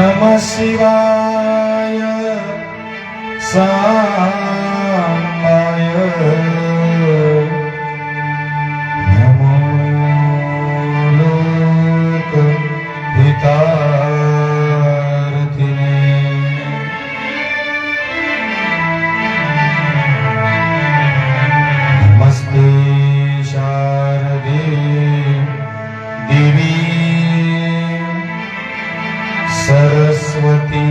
नमः शिवाय सांबाय नमो लोकहितार्थिने नमस्ते शारदे देवी सरस्वती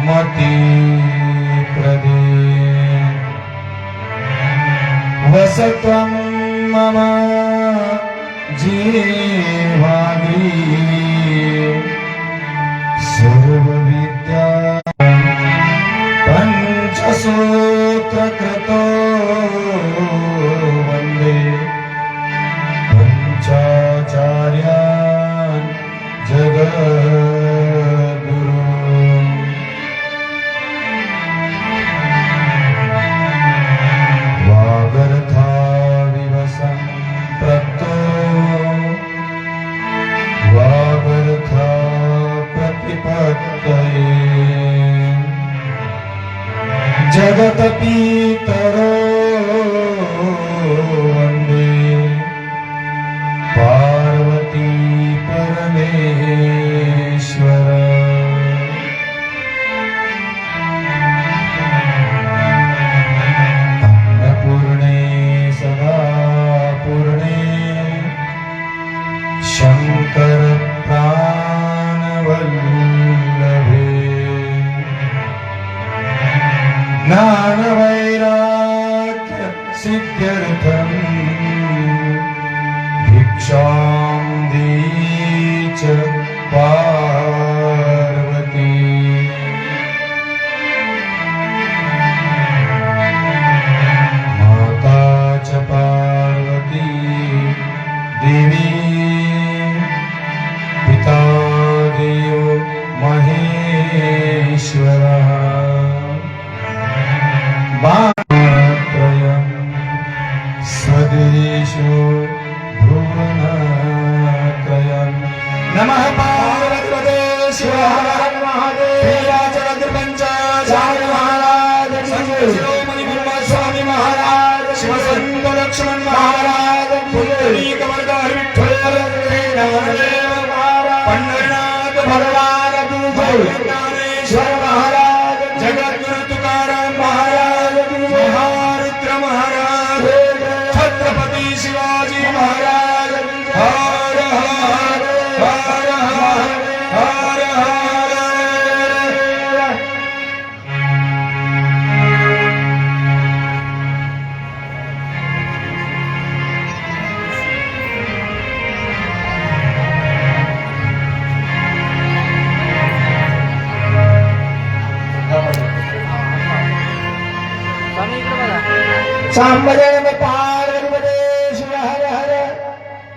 मती प्रदे वसत्वं मम जीवाग्री सर्वविद्या पंचसूत्रकृतो वन्दे पंचाचार्यान् जगद्गुरू वागर्थाविव सम्पृक्तो वागर्था प्रतिपत्तये जगत्पितरो वन्दे पार्वती परमेश्वर अन्नपूर्णे सदा पूर्णे शंकर प्राणवल्लभे ज्ञानवैराग्य सिद्ध्यर्थं भिक्षां देहि च पार्वती माता च पार्वती देवी पिता देव महेश्वरः मात्रयं स्वदेशो भुवनत्रयं नमः पार्वती शिवाय महादेव महाराज शिरोमणि ब्रह्म स्वामी महाराज शिवसंत लक्ष्मण महाराज पुंडलीक वरदार विठ्ठल पंढरीनाथ भगवान ज्ञानेश्वर महाराज जगद्गुरु तुकाराम महाराज महारुद्र महाराज छत्रपती शिवाजी महाराज हर हर हर हर हर सांबदेव पार्वती शिव हर हर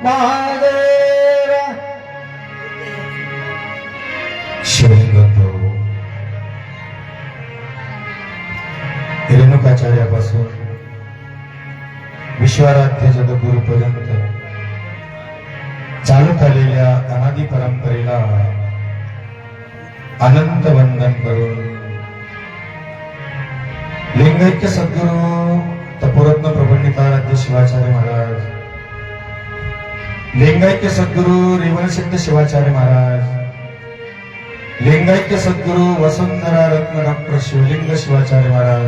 महादेव शिवलिंगो रेणुकाचार्यापासून विश्वाराध्य जगद्गुरूपर्यंत चालत आलेल्या अनादी परंपरेला अनंत वंदन करून लिंगैक्य सद्गुरू तपोरत्न प्रबंधिताराध्य शिवाचार्य महाराज, लिंगैक्य सद्गुरू रेवणसिद्ध शिवाचार्य महाराज, लिंगैक्य सद्गुरू वसुंधरा रत्न डॉक्टर शिवलिंग शिवाचार्य महाराज,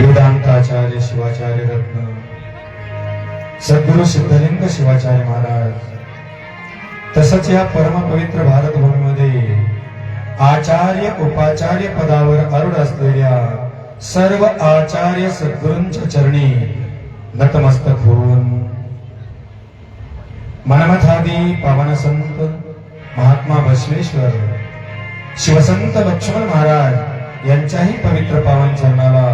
वेदांताचार्य शिवाचार्य रत्न सद्गुरू सिद्धलिंग शिवाचार्य महाराज, तसंच या परम पवित्र भारत भूमीमध्ये आचार्य उपाचार्य पदावर अरूढ असलेल्या सर्व आचार्य सद्गुरूंच्या चरणी नतमस्तक होऊन मनमथादी पावन संत महात्मा बसवेश्वर शिवसंत लक्ष्मण महाराज यांच्याही पवित्र पावन चरणाला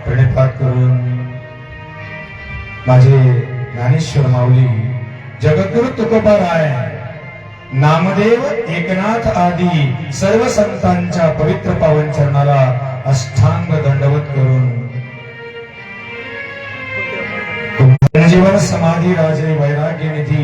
प्रणिपात करून माझे ज्ञानेश्वर माऊली जगद्गुरु तुकोबाराय नामदेव एकनाथ आदी सर्व संतांच्या पवित्र पावन चरणाला अष्टांग दंडवत करून जीवन समाधी राजे वैराग्य निधी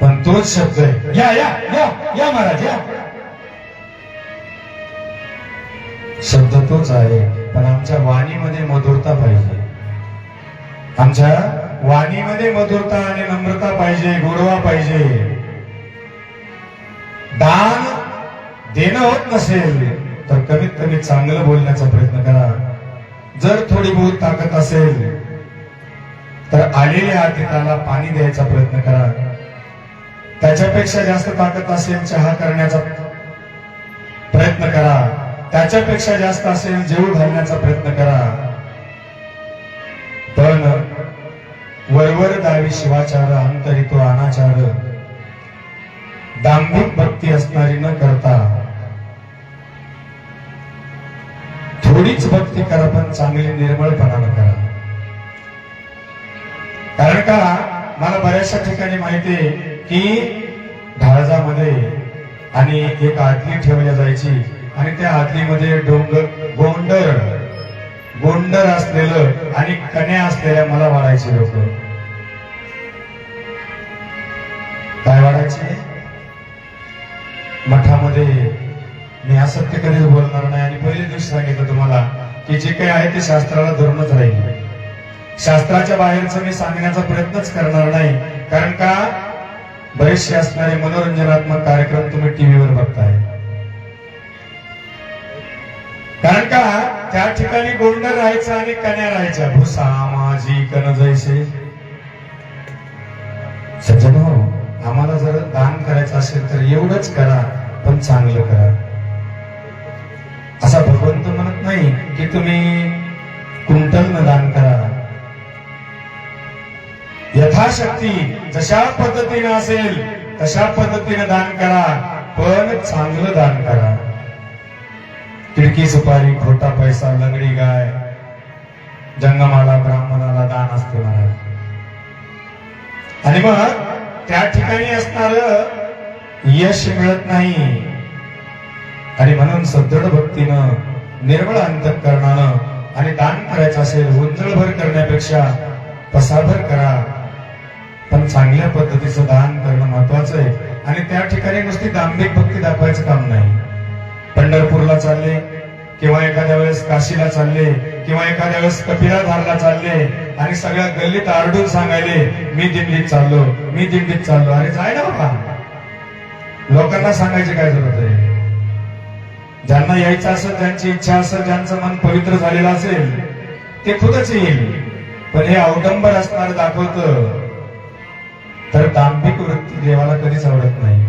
पण तोच शब्द आहे, या या या या महाराज या. शब्द तोच आहे, पण आमच्या वाणीमध्ये मधुरता पाहिजे. आमच्या वाणीमध्ये मधुरता आणि नम्रता पाहिजे, गोडवा पाहिजे. दान देणं होत नसेल तर कमीत कमी चांगलं बोलण्याचा प्रयत्न करा. जर थोडी बहुत ताकद असेल तर आलेल्या अतिथाला पाणी द्यायचा प्रयत्न करा. त्याच्यापेक्षा जास्त ताकद असेल चहा करण्याचा प्रयत्न करा. त्याच्यापेक्षा जास्त असेल जेवू घालण्याचा प्रयत्न करा. पण वरवर दावी शिवाचार अंतरी तो अनाचार, दांभिक भक्ती असणारी न करता थोडीच भक्ती करा, पण चांगली निर्मळपणानं करा. कारण का मला बऱ्याचशा ठिकाणी माहिती आहे की ढाळजामध्ये आणि एक आदली ठेवल्या जायची आणि त्या आदलीमध्ये गोंडर असलेलं आणि कन्या असलेल्या मला वाढायचे लोक. काय वाढायचे? मठामध्ये मी असत्य कधीच बोलणार नाही आणि पहिले दिवशी सांगितलं तुम्हाला की जे काही आहे ते शास्त्राला धरूनच राहील. शास्त्राच्या बाहेरचं मी सांगण्याचा प्रयत्नच करणार नाही. कारण का बरेचसे असणारे मनोरंजनात्मक कार्यक्रम तुम्ही टीव्हीवर बघताय. कारण का त्या ठिकाणी गोंडर राहायचं आणि कन्या राहायच्या. भूसा माझी कन जैसे. सज्जन हो, आम्हाला जर दान करायचं असेल तर एवढंच करा, पण चांगलं करा. असा भगवंत म्हणत नाही की तुम्ही कुंटलनं दान करा. यथाशक्ती जशा पद्धतीनं असेल तशा पद्धतीनं दान करा, पण चांगलं दान करा. खिडकी सुपारी, खोटा पैसा, लंगडी गाय, जंगमाला ब्राह्मणाला दान असते महाराज. आणि मग त्या ठिकाणी असणार यश मिळत नाही. आणि म्हणून सदृढ भक्तीनं, निर्मळ अंतःकरणानं आणि दान करायचं असेल उंजळभर करण्यापेक्षा पसाभर करा, पण चांगल्या पद्धतीचं दान करणं महत्वाचं आहे. आणि त्या ठिकाणी नुसती दांभिक भक्ती दाखवायचं काम नाही. पंढरपूरला चालले किंवा एखाद्या वेळेस काशीला चालले किंवा एखाद्या वेळेस कपिलाधारला चालले आणि सगळ्या गल्लीत आरडून सांगायले मी दिंडीत चाललो, मी दिंडीत चाललो. अरे जाय ना बाबा, लोकांना सांगायची काय जरूरत आहे? ज्यांना यायचं असेल, ज्यांची इच्छा असेल, ज्यांचं मन पवित्र झालेलं असेल ते खुदच येईल. पण हे अवडंबर असणार दाखवतं तर दांभिक वृत्ती देवाला कधीच आवडत नाही.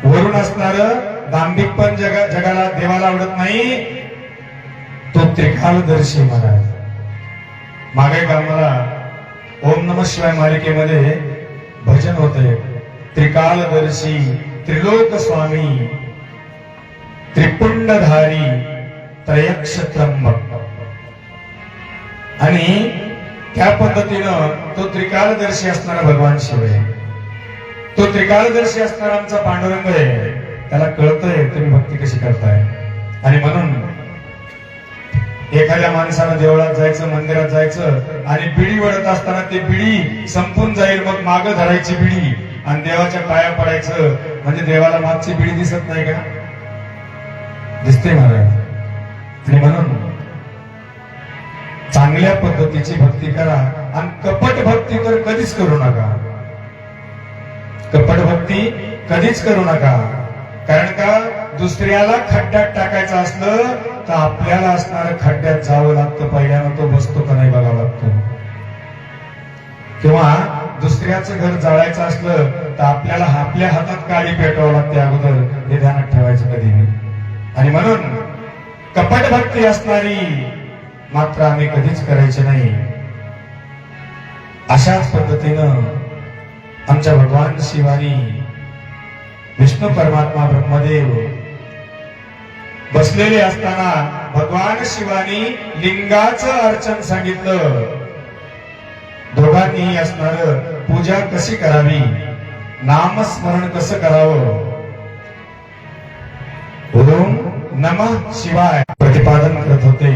वरून असणार दांभिक पण जगाला देवाला आवडत नाही. तो त्रिकालदर्शी महाराज. मागे कामाला ओम नमः शिवाय मालिकेमध्ये भजन होते. त्रिकालदर्शी, त्रिलोक स्वामी, त्रिपुंडधारी, त्रयक्षत्रंबक. आणि त्या पद्धतीनं तो त्रिकालदर्शी असणारा भगवान शिव आहे. तो त्रिकालदर्शी असणारा आमचा पांडुरंग आहे. त्याला कळतंय तुम्ही भक्ती कशी करताय. आणि म्हणून एखाद्या माणसानं देवळात जायचं, मंदिरात जायचं आणि बिडी वडत असताना ते बिडी संपून जाईल, मग मागं धरायची बिडी आणि देवाच्या पाया पडायचं. म्हणजे देवाला मागची बिडी दिसत नाही का? दिसते महाराज. आणि म्हणून चांगल्या पद्धतीची भक्ती करा. आणि कपट भक्ती तर कधीच करू नका. कपट भक्ती कधीच करू नका. कारण का दुसऱ्याला खड्ड्यात टाकायचं असलं तर आपल्याला असणाऱ्या खड्ड्यात जावं लागतं. पहिल्यानं तो बसतो का नाही बघावं लागतो. किंवा दुसऱ्याचं घर जाळायचं असलं तर आपल्याला आपल्या हातात काळी पेटवावं लागते अगोदर. हे ध्यानात ठेवायचं कधी. आणि म्हणून कपट भक्ती असणारी मात्र आम्ही कधीच करायचे नाही. अशाच पद्धतीनं आमच्या भगवान शिवानी, विष्णू परमात्मा ब्रह्मदेव बसलेले असताना भगवान शिवानी लिंगाचं अर्चन सांगितलं. दोघांनीही असणार पूजा कशी करावी, नामस्मरण कसं करावं, ओम नमः शिवाय प्रतिपादन करत होते.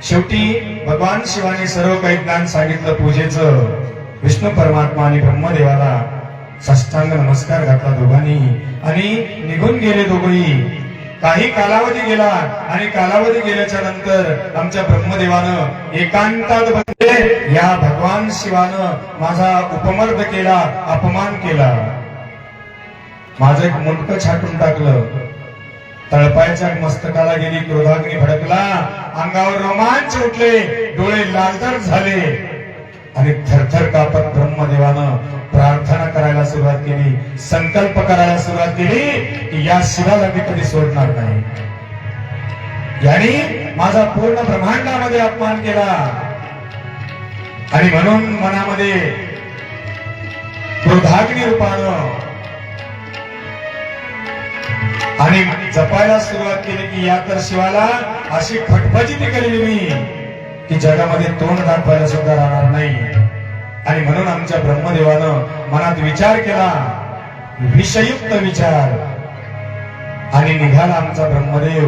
शेवटी भगवान शिवानी सर्व काही ज्ञान सांगितलं पूजेचं. विष्णू परमात्मा आणि ब्रह्मदेवाला साष्टांग नमस्कार घातला दोघांनी आणि निघून गेले दोघंही. काही कालावधी गेला आणि कालावधी गेल्याच्या नंतर आमच्या ब्रह्मदेवानं एकांतात बसले. या भगवान शिवानं माझा उपमर्द केला, अपमान केला, माझं एक मुंडकं छाटून टाकलं, तळपायाच्या मस्तकाला गेली, क्रोधाग्नी भडकला, अंगावर रोमांच उठले, डोळे लालदार झाले आणि थरथर कापत ब्रह्मदेवानं प्रार्थना करायला सुरुवात केली, संकल्प करायला सुरुवात केली की या शिवाला मी कधी सोडणार नाही. याने माझा पूर्ण ब्रह्मांडामध्ये अपमान केला आणि म्हणून मनामध्ये क्रोधाग्नी रूपानं आणि जपायला सुरुवात केली की या तर शिवाला अशी फटफटीती केलेली मी की जगामध्ये तोंड दाखवायला सुद्धा राहणार नाही. आणि म्हणून आमच्या ब्रह्मदेवानं मनात विचार केला, विषयुक्त विचार, आणि निघाला आमचा ब्रह्मदेव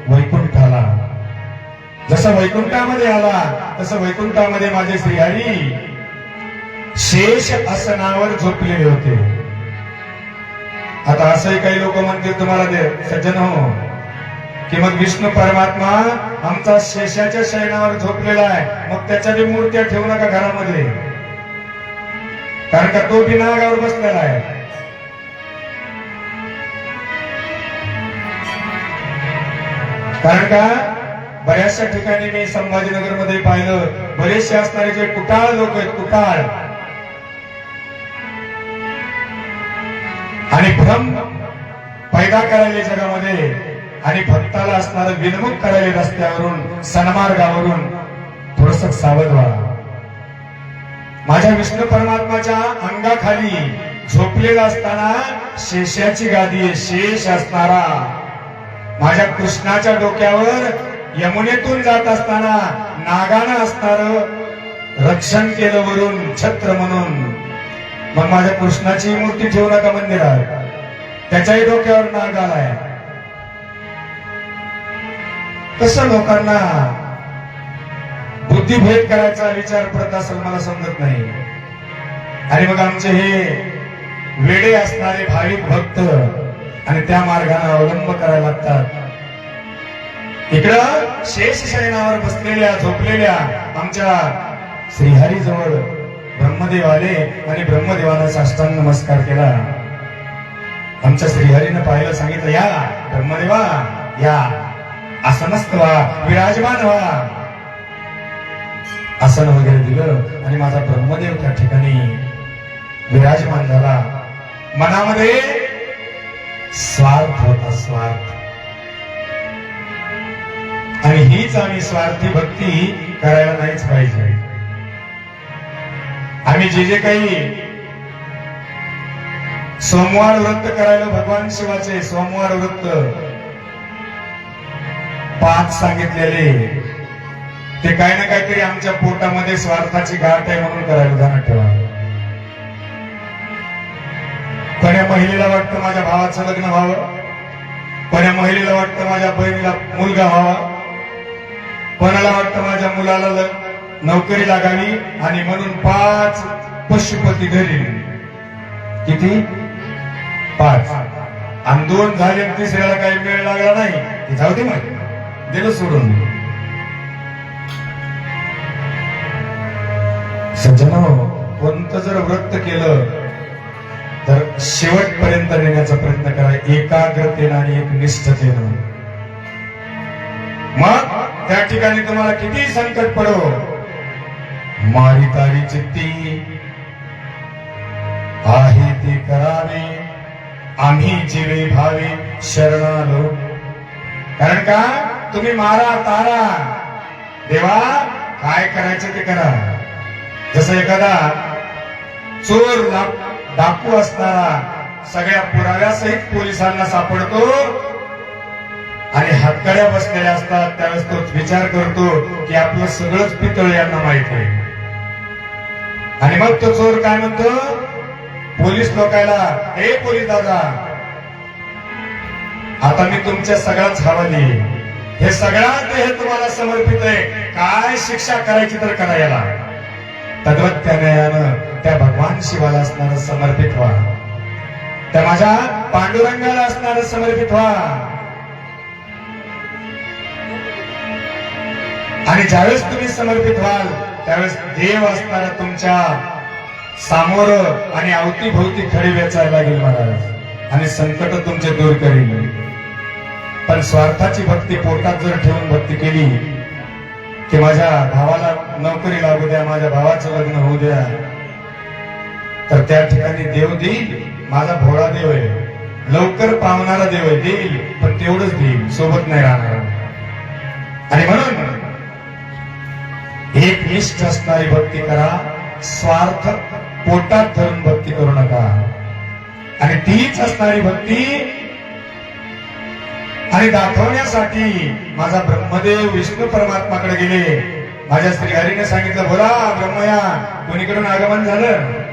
वैकुंठाला. जसं वैकुंठामध्ये आला तसं वैकुंठामध्ये माझे श्रीहरी शेष आसनावर झोपलेले होते. आता असंही काही लोक म्हणतील तुम्हाला ते सज्जन हो की मग विष्णू परमात्मा आमचा शेषाच्या शयनावर झोपलेला आहे, मग त्याच्या बी मूर्त्या ठेवू नका घरामध्ये, कारण का तो बी नागावर बसलेला आहे. कारण का बऱ्याचशा ठिकाणी मी संभाजीनगर मध्ये पाहिलं, बरेचसे असणारे जे कुटाळ लोक आहेत, कुटाळ आणि भ्रम पैदा करायले जगामध्ये आणि भक्ताला असणारं विनमुख करायले रस्त्यावरून, सन्मार्गावरून, थोडस सावध व्हा. माझ्या विष्णू परमात्माच्या अंगाखाली झोपलेला असताना शेषाची गादी आहे, शेष असणारा. माझ्या कृष्णाच्या डोक्यावर यमुनेतून जात असताना नागानं असणार रक्षण केलं वरून, छत्र म्हणून. मग माझ्या कृष्णाची मूर्ती ठेवू नका मंदिरात, त्याच्याही डोक्यावर नाग आलाय. कसं लोकांना बुद्धिभेद करायचा विचार पडत असेल मला समजत नाही. आणि मग आमचे हे वेडे असणारे भाविक भक्त आणि त्या मार्गाने अवलंब करायला लागतात. इकडं शेष शयनावर बसलेल्या झोपलेल्या आमच्या श्रीहरी जवळ ब्रह्मदेव आले आणि ब्रह्मदेवाला साष्टांग नमस्कार केला. आमच्या श्रीहरीनं पाहिलं, सांगितलं, या ब्रह्मदेवा या, आसनस्थ व्हा, विराजमान व्हा. आसन वगैरे दिलं आणि माझा ब्रह्मदेव त्या ठिकाणी विराजमान झाला. मनामध्ये स्वार्थ होता, स्वार्थ. आणि हीच आम्ही स्वार्थी भक्ती करायला नाहीच पाहिजे. आम्ही जे जे काही सोमवार व्रत करायला भगवान शिवाचे सोमवार व्रत 5 सांगितलेले, ते काही ना काहीतरी आमच्या पोटामध्ये स्वार्थाची गाठ आहे म्हणून करायला ध्यानात ठेवा. कोण्या महिलेला वाटतं माझ्या भावाचं लग्न व्हावं, कोण्या महिलेला वाटतं माझ्या बहिणीला मुलगा व्हावा, कोणाला वाटतं माझ्या मुलाला नोकरी लागावी आणि म्हणून 5 पशुपती घरी. किती? 5. आणि 2 झाले, तिसऱ्याला काही वेळ लागला नाही, जाऊ दे मग, दिलं सोडून. सज्जनो, कोणतं जर व्रत केलं तर शेवटपर्यंत नेण्याचा प्रयत्न करा, एकाग्रतेनं आणि एक निष्ठतेनं. मग त्या ठिकाणी तुम्हाला किती संकट पडो, मारी तारी चित्ती आहे ते करावे, आम्ही जीवे भावे शरणालो. कारण का तुम्ही मारा तारा, देवा काय करायचं ते करा. जसं एखादा चोर डाकू असणारा सगळ्या पुराव्यासहित पोलिसांना सापडतो आणि हातकड्या बसलेल्या असतात, त्यावेळेस तो विचार करतो की आपलं सगळंच पितळ यांना माहित आहे. आणि मग तो चोर काय म्हणतो पोलीस लोकांना, हे पोलीस दादा, आता मी तुमच्या सगळ्याच हवाली, हे सगळं हे तुम्हाला समर्पित आहे, काय शिक्षा करायची तर करा याला. तद्वत त्या न्यायानं त्या भगवान शिवाला असणारं समर्पित व्हा, त्या माझ्या पांडुरंगाला असणारं समर्पित व्हा. आणि ज्यावेळेस तुम्ही समर्पित व्हाल त्यावेळेस देव असणारा तुमच्या समोर आणि अवतीभोवती खडी वेचायला लागेल महाराज, आणि संकट तुमचे दूर करेल. पण स्वार्थाची भक्ती पोटात जर ठेवून भक्ती केली की माझ्या भावाला नोकरी लागू द्या, माझ्या भावाचं लग्न होऊ द्या, तर त्या ठिकाणी देव देईल. माझा भोळा देव आहे, लवकर पावणारा देव आहे, देईल पण तेवढंच देईल, सोबत नाही राहणार. आणि म्हणून एक निष्ठ असणारी भक्ती करा, स्वार्थ पोटात धरून भक्ती करू नका. आणि तीच असणारी भक्ती आणि दाखवण्यासाठी माझा ब्रह्मदेव विष्णू परमात्माकडे गेले. माझ्या श्रीहरीने सांगितलं, बोला ब्रह्मया, कोणीकडून आगमन झालं?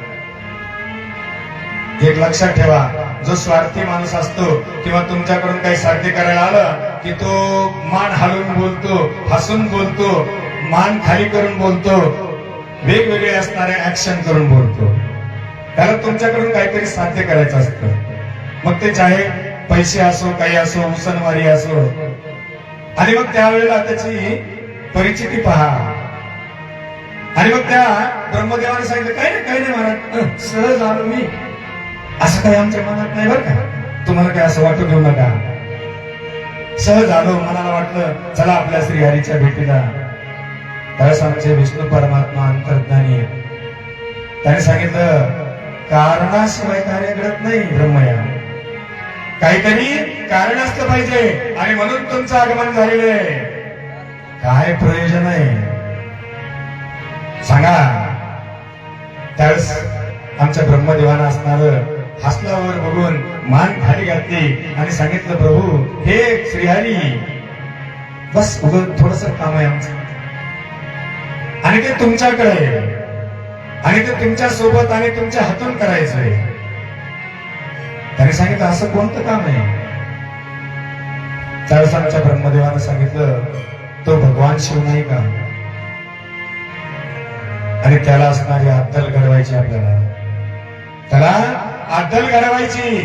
एक लक्षात ठेवा, जो स्वार्थी माणूस असतो किंवा तुमच्याकडून काही साध्य करायला आलं की तो मान हलवून बोलतो, हसून बोलतो, मान खाली करून बोलतो, वेगवेगळे असणारे ऍक्शन करून बोलतो. त्याला तुमच्याकडून काहीतरी साध्य करायचं असतं. मग ते चाहे पैसे असो, काही असो, उसनवारी असो. आणि मग त्यावेळेला त्याची परिस्थिती पहा. आणि मग त्या ब्रह्मदेवाने सांगितलं, काही नाही महाराज, सहज आलो मी, असं काही आमच्या मनात नाही बरं का, तुम्हाला काय असं वाटू घेऊ नका. सहज आलो, मनाला वाटलं चला आपल्या श्रीहरीच्या भेटीला. त्यावेळेस आमचे विष्णू परमात्मा अंतर्ज्ञानी आहेत. त्याने सांगितलं, कारणाशिवाय कार्य घडत नाही ब्रह्मया, काहीतरी कारण असलं पाहिजे, आणि म्हणून तुमचं आगमन झालेलं आहे. काय प्रयोजन आहे सांगा? त्यावेळेस आमच्या ब्रह्मदेवानं असणार हसल्यावर बघून मान खाली घातली आणि सांगितलं, प्रभू हे श्रीहरी, बस उगं थोडस काम आहे आमचं, आणि ते तुमच्याकडे, आणि ते तुमच्या सोबत आणि तुमच्या हातून करायचंय. त्याने सांगितलं, असं कोणतं काम आहे? त्यावेळेस आमच्या ब्रह्मदेवानं सांगितलं, तो भगवान शिव नाही का, आणि त्याला असणारी अद्दल घडवायची, आपल्याला त्याला अद्दल घडवायची.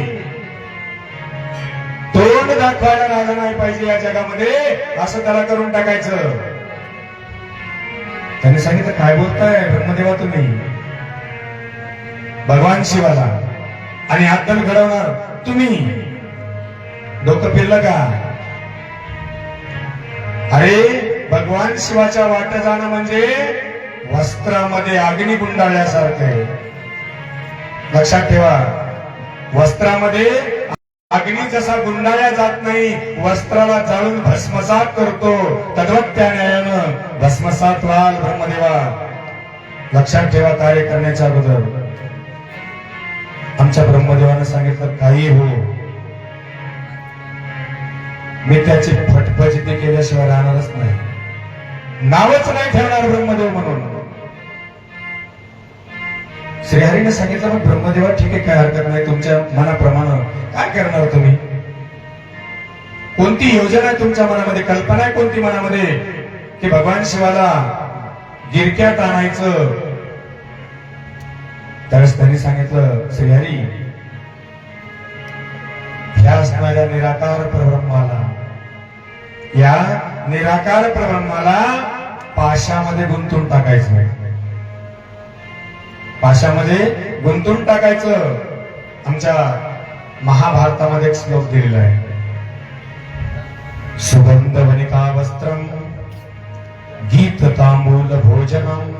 तोंड दाखवायला राजा नाही पाहिजे या जगामध्ये, असं त्याला करून टाकायचं. त्याने सांगितलं, काय बोलताय ब्रह्मदेवा तुम्ही? भगवान शिवाला आणि अद्दल घडवणार तुम्ही, डोकं फिरलं का? अरे भगवान शिवाच्या वाट जाणं म्हणजे वस्त्रामध्ये अग्नी गुंडाळल्यासारखं आहे. लक्षात ठेवा, वस्त्रामध्ये अग्नी जसा गुंडाळल्या जात नाही, वस्त्राला जाळून भस्मसात करतो, तद्वत त्या न्यायानं भस्मसात व्हाल ब्रह्मदेवा. लक्षात ठेवा, कार्य करण्याच्या अगोदर आमच्या ब्रह्मदेवानं सांगितलं, काही हो, मी त्याची फटफजिती केल्याशिवाय राहणारच नाही, नावच नाही ठेवणार ब्रह्मदेव म्हणून. श्रीहरीने सांगितलं, मग ब्रह्मदेवा ठीक आहे, काय हरकत नाही, तुमच्या मनाप्रमाणे काय करणार तुम्ही? कोणती योजना आहे तुमच्या मनामध्ये, कल्पना आहे कोणती मनामध्ये की भगवान शिवाला गिरक्यात आणायचं? त्यावेळेस त्यांनी सांगितलं, श्रीहरी, ह्या असणाऱ्या निराकार परब्रह्माला, या निराकार परब्रह्माला पाशामध्ये गुंतून टाकायचं, पाशामध्ये गुंतून टाकायचं. आमच्या महाभारतामध्ये एक श्लोक दिलेला आहे, सुगंध वनिका वस्त्रम गीत तांबूल भोजनम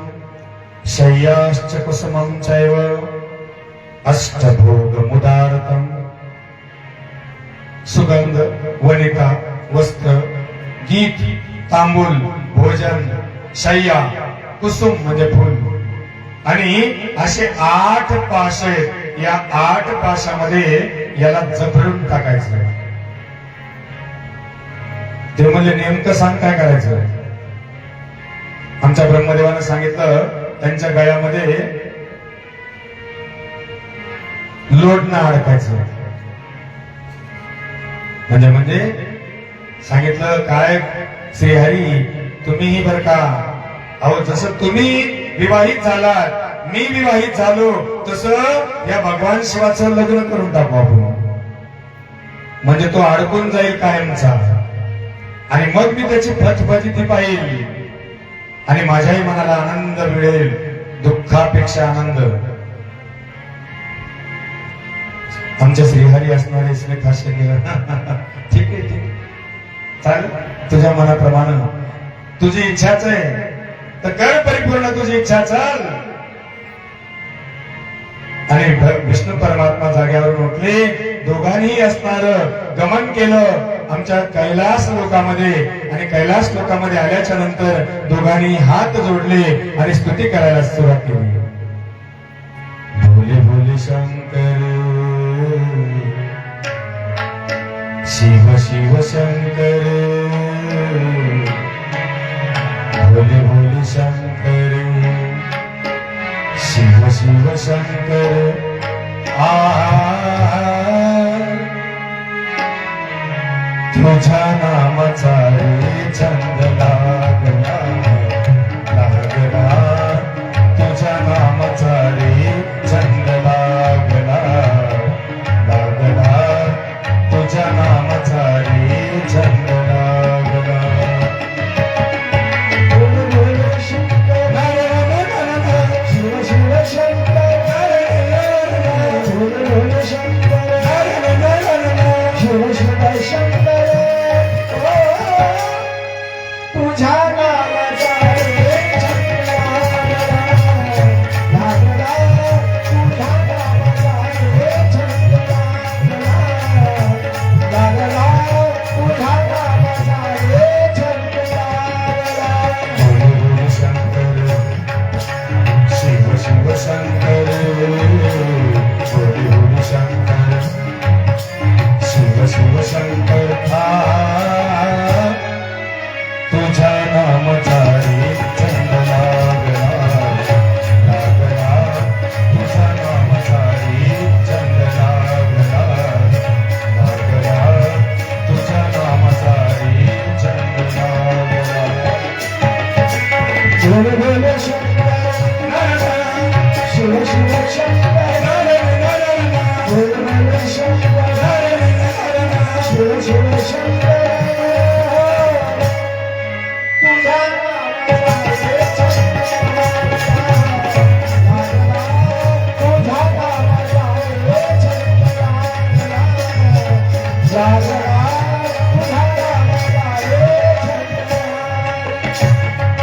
शय्याश्च कुसुमं चैव अष्टभोग मुदारतम. सुगंध, वनिका, वस्त्र, गीत, तांबूल, भोजन, शय्या, कुसुम म्हणजे फुल, आणि असे 8 पाश आहेत. या 8 पाशामध्ये याला जबरून टाकायचं. ते म्हणजे नेमकं सांग काय करायचं? आमच्या ब्रह्मदेवानं सांगितलं, त्यांच्या गळ्यामध्ये लोटणं अडकायचं. म्हणजे सांगितलं, काय श्रीहरी तुम्हीही बर का, अहो जसं तुम्ही विवाहित झालात मी विवाहित झालो तसं या भगवान शिवाचं लग्न करून टाकू आपण, म्हणजे तो अडकून जाईल कायमचा आणि मग मी त्याची फटफटी पाहिल आणि माझ्याही मनाला आनंद मिळेल, दुःखापेक्षा आनंद. आमच्या श्रीहरी असणारे इसमें खास केलं. ठीक आहे, ठीक आहे, चालेल, तुझ्या मनाप्रमाणे तुझी इच्छाच आहे तर कर परिपूर्ण तुझी इच्छा, चाल. आणि विष्णू परमात्मा जाग्यावरून उठले, दोघांनी असणार गमन केलं आमच्या कैलास लोकामध्ये आणि कैलास लोकामध्ये आल्याच्या नंतर दोघांनी हात जोडले आणि स्तुती करायला सुरुवात केली. भोले भोले शंकर शिव शिव शंकर, भोले भोले शंकर शिव शिव शंकर. तुझ्या नामाचा रे छंद लागला लागला, तुझ्या नामाचा रे छंद लागला लागला, तुझ्या नामाचा रे छंद लागला. शिव शिव शंकर, शिव शिव शंकर. तुझ्या नामाचा रे छंद लागला, तुझ्या नामाचा रे छंद लागला, तुझ्या नामाचा रे छंद लागला. भोले भोले शंकर शिव शिव शंकर, भोले भोले शंकर शिव शिव शंकर. तुझ्या नामाचा रे छंद लागला लागला, तुझ्या नामाचा रे छंद लागला लागला, तुझ्या नामाचा रे छंद लागला. भोले भोले शंकर शिव शिव शंकर, भोले भोले शंकर शिव शिव शंकर.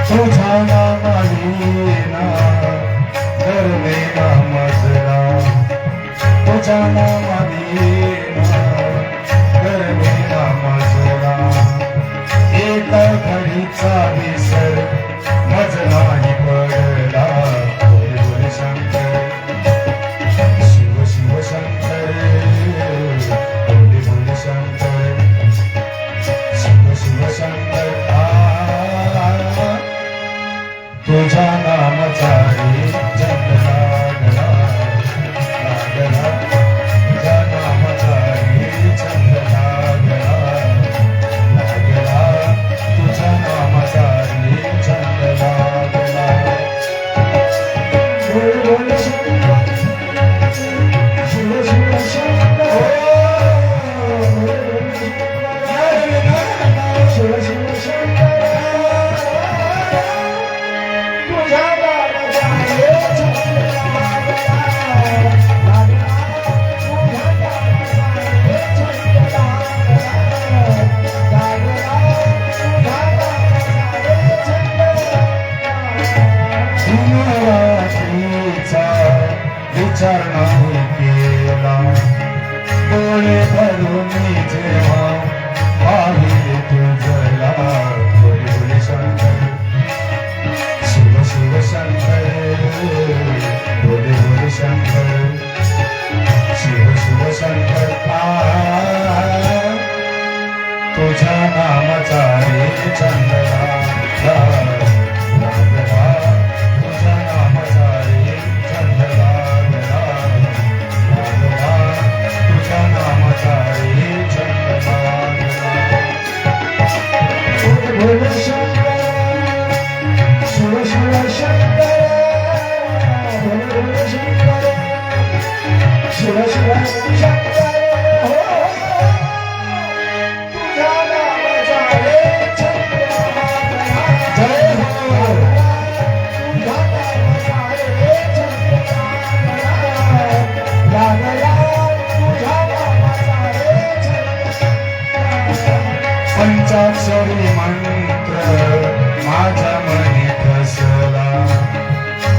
तुझा नामालीना धर्मेना मजला, तुझा नामालीना धर्मेना मजला. एक घडीचा विसर मज नाही पडला. भोले भोले शंकर शिव शिव शंकर, भोले भोले शंकर शिव शिव शंकर. तुझ्या नामाचा रे छंद लागला लागला, तुझ्या नामाचा रे छंद लागला लागला, तुझ्या नामाचा रे छंद लागला. भोले भोले शंकर शिव शिव शंकर, शिव शिव शंकर. विचार नाही केला, डोळे भरून जेव्हा पाहिले तुझला. भोले भोले शंकर शिव शिव शंकर, भोले भोले शंकर शिव शिव शंकर. तुझ्या नामाचा रे छंद लागला लागला, तुझ्या नामाचा रे छंद लागला लागला, शिव शिव शंकर हो तुझ्या नामाचा रे चंद्रमा जय हो तुझ्या नामाचा रे चंद्रमा लागला तुझ्या नामाचा रे चंद्रमा पंचाक्षरी मंत्र माझ्या मनी ठसला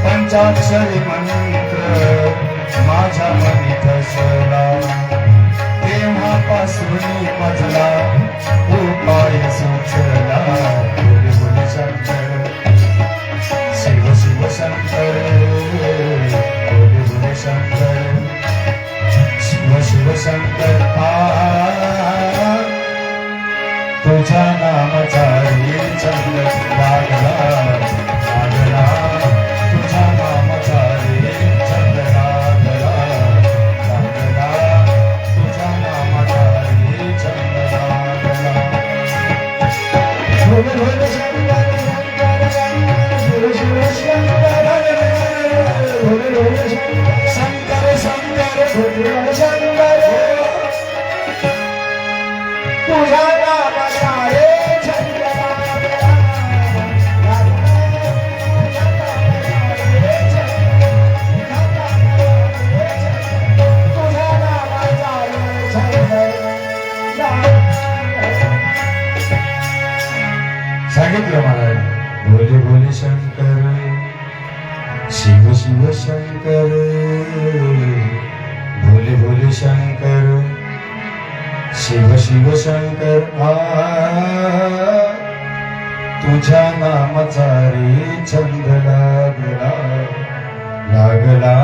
पंचाक्षरी मंत्र माझ्या मनी ठसला तेव्हापासून मजला उपाय सुचला बोले बोले शंकर शिव शिव शंकर बोले बोले शंकर शिव शिव शंकर तुझ्या नामाचा रे चंद लागला लागला तुझ्या नामाचा रे चंद लागला लागला तुझ्या नामाचा रे चंद लागला भोले भोले शंकर शंकर शिव शिव शंकर भोले भोले शंकर शंकर शंकर भोले शंकर तुझ्या नामाचा रे चंद्रमा तुझ्या नामाचा रे चंद्रमा सांगितलं मला भोले भोले शंकर शिव शिव शंकर भोले भोले शंकर शिव शिव शंकर तुझ्या नामाचा रे छंद लागला लागला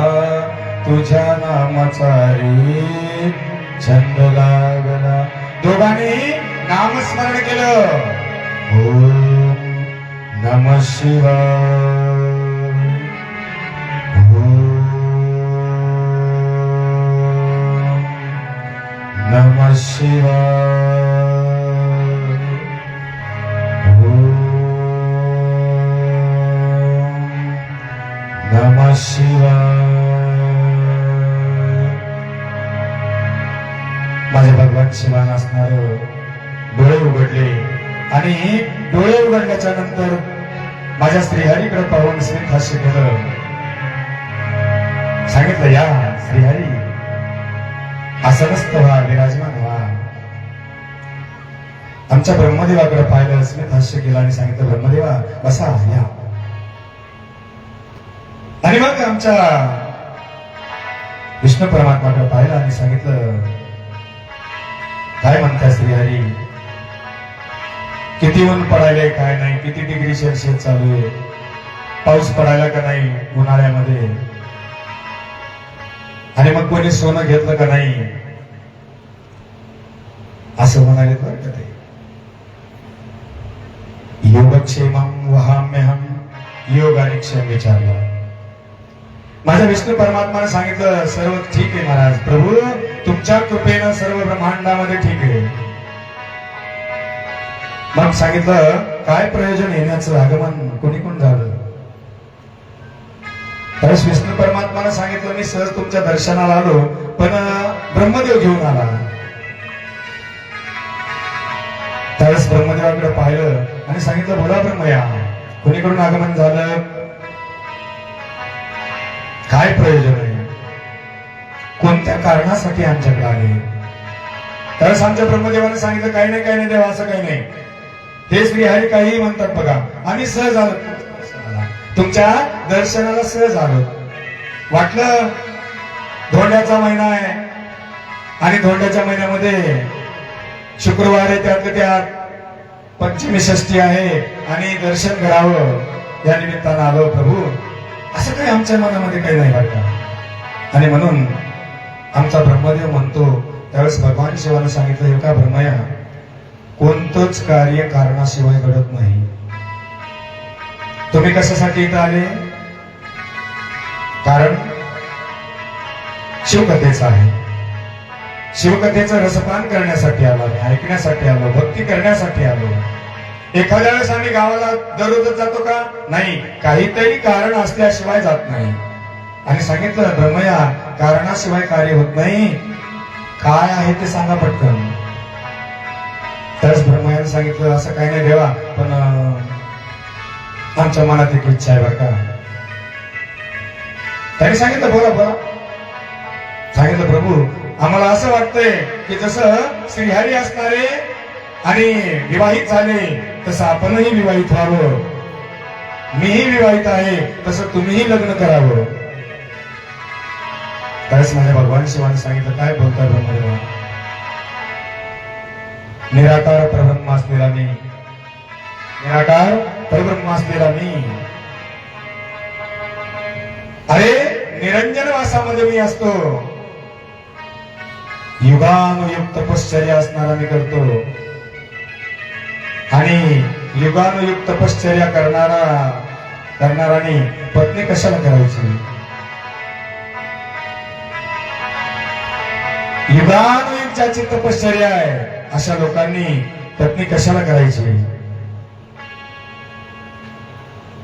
तुझ्या नामाचा रे छंद लागला दोघांनी नामस्मरण केलं ओम नमः शिवाय ओम नमः शिवाय ओम नमः शिवाय माझे भगवान शिवान असणार डोळे उघडले आणि डोळे उघडल्याच्या नंतर माझ्या श्रीहरीकडे पाहून स्मित हास्य केलं सांगितलं या श्रीहरी आसनस्थ व्हा विराजमान व्हा आमच्या ब्रह्मदेवाकडे पाहिलं स्मित हास्य केलं आणि सांगितलं ब्रह्मदेवा बसा या आणि मग आमच्या विष्णू परमात्माकडे पाहिलं आणि सांगितलं काय म्हणताय श्रीहरी किती ऊन पडायले काय नाही किती डिग्री सेल्सिअस चालू आहे पाऊस पडायला का नाही उन्हाळ्यामध्ये आणि मग कोणी सोनं घेतलं का नाही असं म्हणाले बरं का ते योगक्षेमं वहाम्यहं योगाने क्षेम विचारला माझ्या विष्णू परमात्माने सांगितलं सर्व ठीक आहे महाराज प्रभू तुमच्या कृपेनं सर्व ब्रह्मांडामध्ये ठीक आहे मग सांगितलं काय प्रयोजन येण्याचं आगमन कोणी कोण झालं त्यावेळेस विष्णू परमात्माने सांगितलं मी सहज तुमच्या दर्शनाला आलो पण ब्रह्मदेव घेऊन आला त्यावेळेस ब्रह्मदेवाकडे पाहिलं आणि सांगितलं बोला ब्रह्मया कोणीकडून आगमन झालं काय प्रयोजन आहे कोणत्या कारणासाठी आमच्याकडे आले त्यावेळेस आमच्या ब्रह्मदेवाने सांगितलं काही नाही देवा असं काही नाही हे श्रीहरी काही म्हणतात बघा आम्ही सहज आलो तुमच्या दर्शनाला सहज आलो वाटलं धोंड्याचा महिना आहे आणि धोंड्याच्या महिन्यामध्ये शुक्रवार आहे त्यातल्या त्यात पंचमी षष्ठी आहे आणि दर्शन करावं या निमित्तानं आलो प्रभू असं काही आमच्या मनामध्ये काही नाही वाटत आणि म्हणून आमचा ब्रह्मदेव म्हणतो त्यावेळेस भगवान शिवाने सांगितलं हे का ब्रह्मया कोणतंच कार्य कारणाशिवाय घडत नाही तुम्ही कशासाठी इथं आले कारण शिवकथेचं आहे शिवकथेचं रसपान करण्यासाठी आलो ऐकण्यासाठी आलो भक्ती करण्यासाठी आलो एखाद्या वेळेस आम्ही गावाला दररोजच जातो का नाही काहीतरी कारण असल्याशिवाय जात नाही आणि सांगितलं ब्रह्मया कारणाशिवाय कार्य होत नाही, काय आहे ते सांगा पटकन. त्याच ब्रह्मयाने सांगितलं असं काही नाही देवा, पण आमच्या मनात एक इच्छा आहे बरं का. त्याने सांगितलं बोला बोला. सांगितलं प्रभू आम्हाला असं वाटतंय की जसं श्रीहरी असणारे आणि विवाहित झाले तसं आपणही विवाहित व्हावं, मीही विवाहित आहे तसं तुम्हीही लग्न करावं. त्यावेळेस माझ्या भगवान शिवाने सांगितलं काय बोलताय ब्रह्मदेवा, निराकार परब्रह्म असलेला मी, निराकार परब्रह्म असलेला मी, अरे निरंजन वासामध्ये मी असतो, युगानुयुक्त तपश्चर्या असणारा मी करतो. आणि युगानुयुक्त तपश्चर्या करणाराने पत्नी कशाला करायची, युगानुयुक्त ज्याची तपश्चर्या आहे अशा लोकांनी पत्नी कशाला करायची.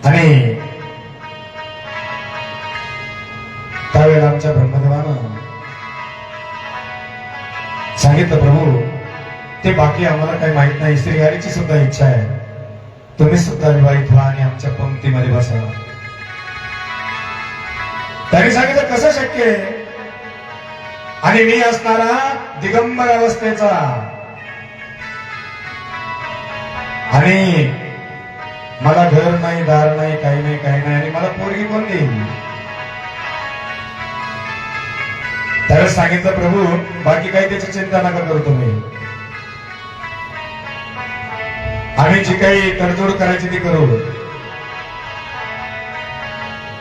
आणि त्यावेळेला आमच्या ब्रह्मदेवानं सांगितलं प्रभू ते बाकी आम्हाला काही माहित नाही, श्रीहरीची सुद्धा इच्छा आहे, तुम्ही सुद्धा विवाहित व्हा आणि आमच्या पंक्तीमध्ये बसा. त्यांनी सांगितलं कसं शक्य आहे, आणि मी असणारा दिगंबर अवस्थेचा, आणि मला घर नाही दार नाही काही नाही काही नाही, आणि मला पोरगी कोण देईल. त्यावेळेस सांगितलं प्रभू बाकी काही त्याची चिंता नका करू तुम्ही, आम्ही जी काही तडजोड करायची ती करू.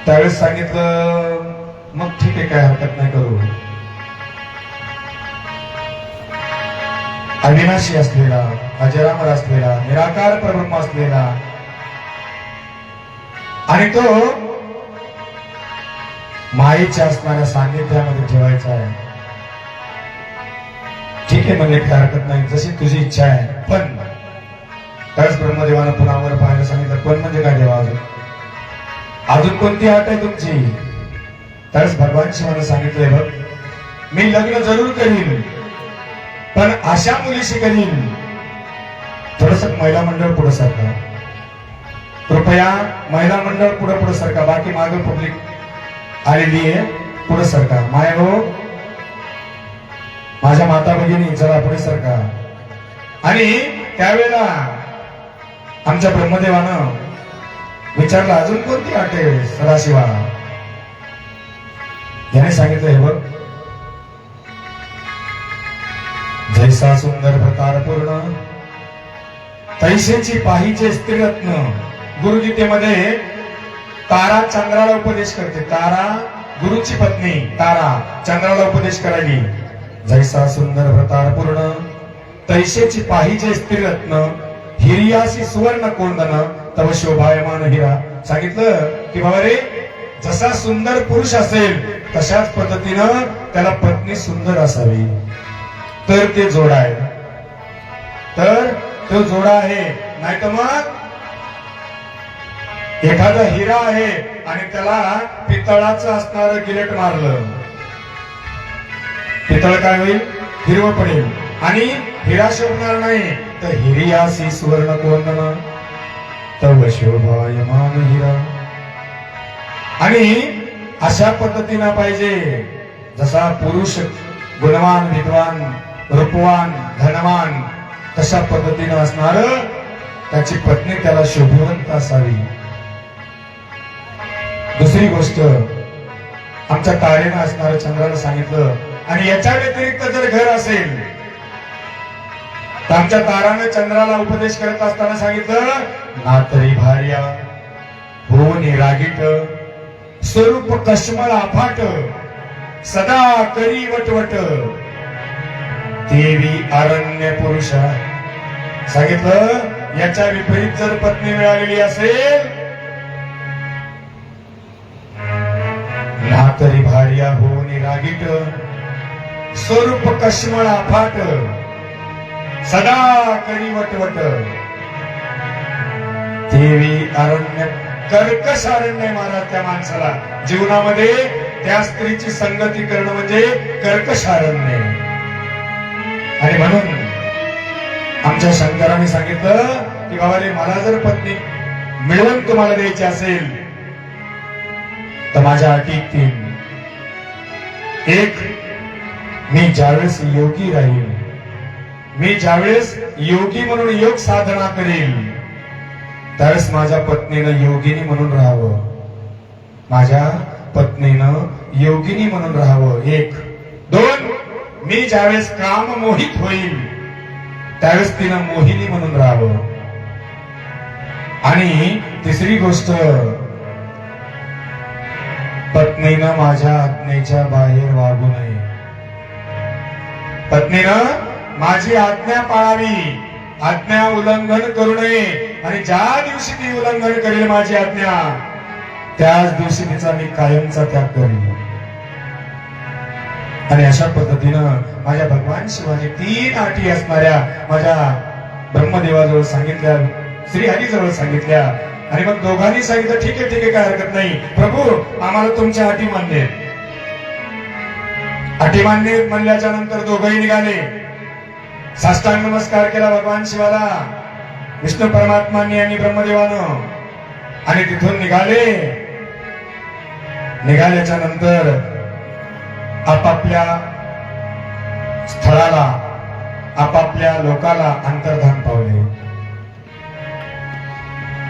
त्यावेळेस सांगितलं मग ठीक आहे काय हरकत नाही करू. अविनाशी असलेला, अजरामर असलेला, निराकार परब्रह्म असलेला, आणि तो मायेच्या असणाऱ्या सान्निध्यामध्ये ठेवायचा आहे. ठीक आहे म्हणजे काही हरकत नाही, जशी तुझी इच्छा आहे. पण त्याच ब्रह्मदेवानं पुन्हा वर पाहायला सांगितलं, पण म्हणजे काय देवा अजून कोणती अट आहे तुमची. त्याच भगवान शिवाने सांगितलंय बघ मी लग्न जरूर करीन, पण अशा मुलीशी करीन. थोडस महिला मंडळ पुढे सरका, कृपया महिला मंडळ पुढे सरका, बाकी मागे पब्लिक आलेली आहे पुढे सरका. माय हो माझ्या माता भगिनी जरा पुढे सरका. आणि त्यावेळेला आमच्या ब्रह्मदेवानं विचारलं अजून कोणती अट आहे सदाशिवा. याने सांगितलं हे बघ जैसा सुंदर प्रकार पूर्ण तैसेची पाहिजे स्त्रीरत्न. गुरुगीतेमध्ये तारा चंद्राला उपदेश करते, तारा गुरुची पत्नी तारा चंद्राला उपदेश करायली. जैसा सुंदर प्रकार पूर्ण तैसेची पाहिजे स्त्रीरत्न हिरियासी सुवर्ण कोंदन तव शोभायमान हिरा. सांगितलं की बाबा रे जसा सुंदर पुरुष असेल तशाच पद्धतीनं त्याला पत्नी सुंदर असावी, तर ते जोडा आहे, तर तो जोडा आहे. नाही तर मग एखादा हिरा आहे आणि त्याला पितळाचं असणारं गिलेट मारलं, पितळ काय होईल हिरवं पडेल आणि हिरा शोभणार नाही. तर हिरियासी सुवर्ण कोंदन तव शोभायमान हिरा. आणि अशा पद्धतीनं पाहिजे जसा पुरुष गुणवान विद्वान रूपवान धनवान तशा पद्धतीनं असणार त्याची पत्नी त्याला शोभवंत असावी. दुसरी गोष्ट आमच्या तारेनं असणारं चंद्राला सांगितलं. आणि याच्या व्यतिरिक्त जर घर असेल तर आमच्या तारानं चंद्राला उपदेश करत असताना सांगितलं नातरी भार्या हो निरागीट स्वरूप कश्मळ अफाट सदा करी वटवट देवी अरण्य पुरुषा. सांगितलं याच्या विपरीत जर पत्नी मिळालेली असेल नातरी भार्या हो निरागीट स्वरूप कश्मळ अफाट सदा करी वटवट देवी अरण्य कर्कश अरण्य. महाराज त्या माणसाला जीवनामध्ये त्या स्त्रीची संगती करणं म्हणजे कर्कशारण्य. आणि म्हणून आमच्या शंकरांनी सांगितलं की बाबारे, मला जर पत्नी मिळवून तुम्हाला द्यायची असेल तर माझ्या अटी 3. एक, मी ज्यावेळेस योगी राहील, मी ज्यावेळेस योगी म्हणून योग साधना करेल, त्यावेळेस माझ्या पत्नीनं योगिनी म्हणून राहावं, माझ्या पत्नीनं योगिनी म्हणून राहावं. 1. 2, मी ज्यावेळेस काम मोहित होईल त्यावेळेस तिनं मोहिनी म्हणून राहावं. आणि तिसरी गोष्ट, पत्नीनं माझ्या आज्ञेच्या बाहेर वागू नये, पत्नीनं माझी आज्ञा पाळावी, आज्ञा उल्लंघन करू नये. आणि ज्या दिवशी ती उल्लंघन करेल माझी आज्ञा, त्याच दिवशी तिचा मी कायमचा त्याग करेन. आणि अशा पद्धतीनं माझ्या भगवान शिवाने 3 अटी असणाऱ्या माझ्या ब्रह्मदेवाजवळ सांगितल्या, श्रीहरीजवळ सांगितल्या. आणि मग दोघांनी सांगितलं ठीक आहे काय हरकत नाही प्रभू, आम्हाला तुमच्या अटी मान्य आहेत. अटी मान्य आहेत म्हणल्याच्या नंतर दोघंही निघाले, साष्टांग नमस्कार केला भगवान शिवाला, विष्णू परमात्मांनी आणि ब्रह्मदेवानं. आणि तिथून निघाल्याच्या नंतर आपापल्या स्थळाला, आपापल्या लोकाला अंतर्धान पावले.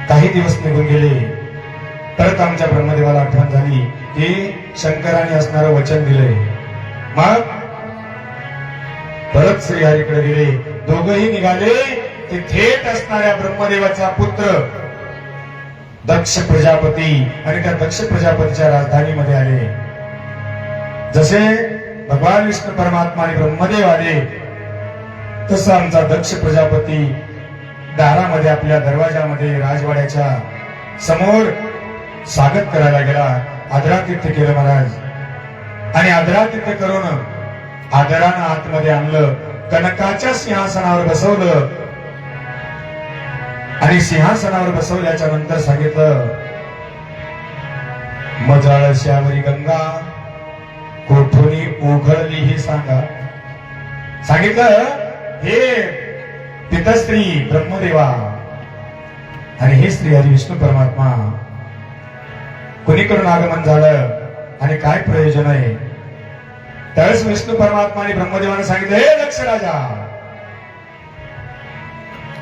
काही दिवस निघून गेले. परत आमच्या ब्रह्मदेवाला आठवण झाली की शंकराने असणारं वचन दिलंय. मग परत श्रीहरीकडे गेले. दोघंही निघाले. ते थेट असणाऱ्या ब्रह्मदेवाचा पुत्र दक्ष प्रजापती आणि त्या दक्ष प्रजापतीच्या राजधानीमध्ये आले. जसे भगवान विष्णू परमात्मा आणि ब्रह्मदेव आले, तसं आमचा दक्ष प्रजापती दारामध्ये, आपल्या दरवाजामध्ये, राजवाड्याच्या समोर स्वागत करायला गेला. आदरातिथ्य केलं महाराज. आणि आदरातिथ्य करून आदरानं आतमध्ये आणलं, कनकाच्या सिंहासनावर बसवलं. आणि सिंहासनावर बसवल्याच्या नंतर सांगितलं, मजाळश्यावरी गंगा कोठोनी ओघळली ही सांगा. सांगितलं, हे पितस्त्री ब्रह्मदेवा आणि हे श्री हरी विष्णू परमात्मा कुणीकडून आगमन झालं आणि काय प्रयोजन आहे. त्यावेळेस विष्णू परमात्मा आणि ब्रह्मदेवाने सांगितलं, हे दक्ष राजा,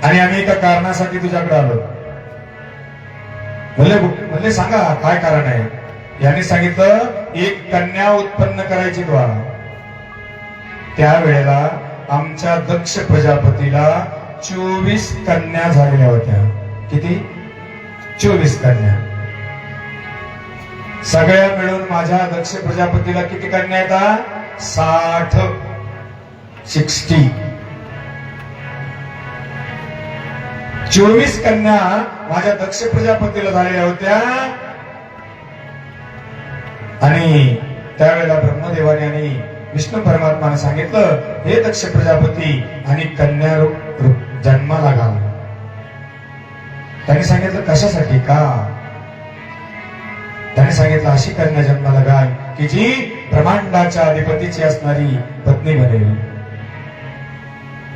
आणि आम्ही एका कारणासाठी तुझ्याकडे आलो. म्हणले सांगा काय कारण आहे. यांनी सांगितलं, एक कन्या उत्पन्न करायची तुला. त्यावेळेला आमच्या दक्ष प्रजापतीला 24 कन्या झालेल्या होत्या. किती? 24 कन्या. सगळ्या मिळून माझ्या दक्ष प्रजापतीला किती कन्या येतात? 60. 24 कन्या माझ्या दक्ष प्रजापतीला झालेल्या होत्या. आणि त्यावेळेला ब्रह्मदेवाने आणि विष्णू परमात्माने सांगितलं, हे दक्ष प्रजापती आणि कन्या जन्माला घाल. त्यांनी सांगितलं, कशासाठी? का? त्यांनी सांगितलं, अशी कन्या जन्माला घाल की जी ब्रह्मांडाच्या अधिपतीची असणारी पत्नी बनेल,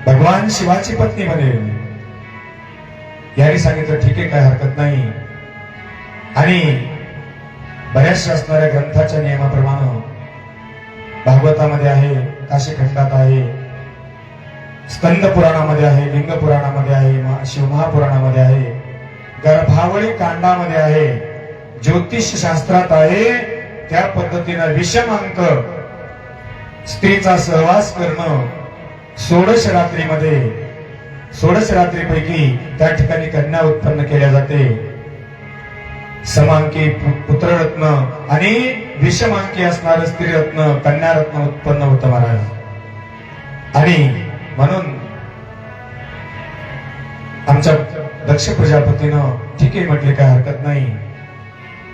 भगवान शिवाची पत्नी बनेल. याने सांगितलं, ठीक आहे, काय हरकत नाही. आणि बऱ्याचशा असणाऱ्या ग्रंथाच्या नियमाप्रमाणे भागवतामध्ये आहे, काशीखंडात आहे, स्कंद पुराणामध्ये आहे, लिंग पुराणामध्ये आहे, शिवमहापुराणामध्ये आहे, गर्भावळी कांडामध्ये आहे, ज्योतिष शास्त्रात आहे. त्या पद्धतीनं विषम अंक स्त्रीचा सहवास करणं 16 रात्रीमध्ये, 16 रात्रीपैकी त्या ठिकाणी कन्या उत्पन्न केल्या जाते. समांकी पुत्ररत्न आणि विषमांकी असणारं स्त्रीरत्न, कन्यारत्न उत्पन्न होतं महाराज. आणि म्हणून आमच्या दक्ष प्रजापतीनं ठीक आहे म्हटले, काय हरकत नाही.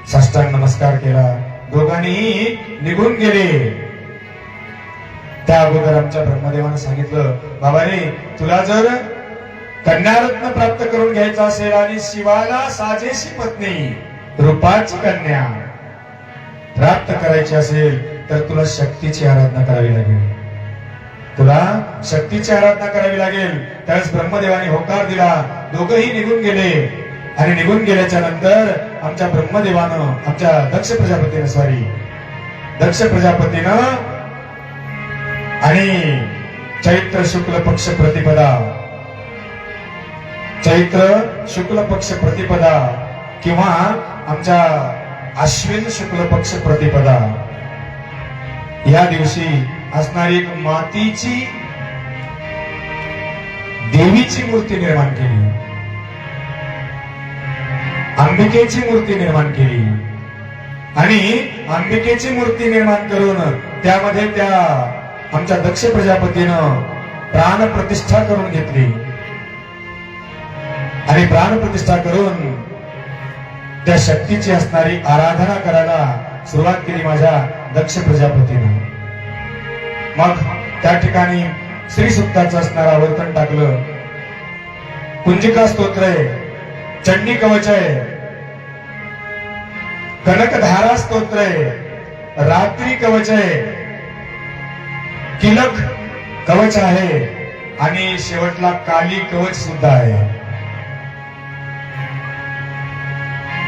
साष्टांग नमस्कार केला. दोघांनी निघून गेले. त्या अगोदर आमच्या ब्रह्मदेवानं सांगितलं, बाबा रे, तुला जर कन्यारत्न प्राप्त करून घ्यायचं असेल आणि शिवाला साजेशी पत्नी, रूपाची कन्या, प्राप्त करायची असेल तर तुला शक्तीची आराधना करावी लागेल. तुला शक्तीची आराधना करावी लागेल. त्यावेळेस ब्रह्मदेवाने होकार दिला. दोघंही निघून गेले आणि निघून गेल्याच्या नंतर आमच्या ब्रह्मदेवानं आमच्या दक्ष प्रजापतीनं आणि चैत्र शुक्ल पक्ष प्रतिपदा किंवा आमच्या अश्विन शुक्ल पक्ष प्रतिपदा या दिवशी असणारी एक मातीची देवीची मूर्ती निर्माण केली, अंबिकेची मूर्ती निर्माण केली आणि अंबिकेची मूर्ती निर्माण करून त्यामध्ये त्या आमच्या दक्ष प्रजापतीनं प्राणप्रतिष्ठा करून घेतली आणि प्राणप्रतिष्ठा करून त्या शक्तीची असणारी आराधना करायला सुरुवात केली माझ्या दक्ष प्रजापतीनं. मग त्या ठिकाणी श्री सुक्ताचं असणारं आवर्तन टाकलं, कुंजिका स्तोत्र आहे, चंडी कवच आहे, कनकधारा स्तोत्र आहे, रात्री कवच आहे, किलक कवच आहे आणि शेवटला काली कवच सुद्धा आहे.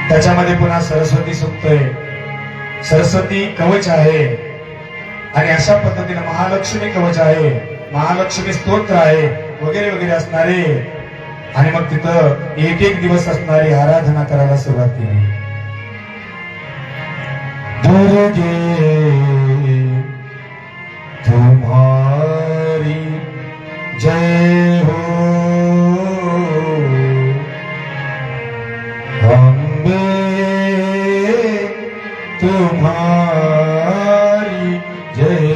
त्याच्यामध्ये पुन्हा सरस्वती सूक्त आहे, सरस्वती कवच आहे आणि अशा पद्धतीने महालक्ष्मी कवच आहे, महालक्ष्मी स्तोत्र आहे वगैरे वगैरे असणारे. आणि मग तिथं एक एक दिवस असणारी आराधना करायला सुरुवात केली. दुर्गे तुम्हारी जय हो, अम्बे तुम्हारी जय.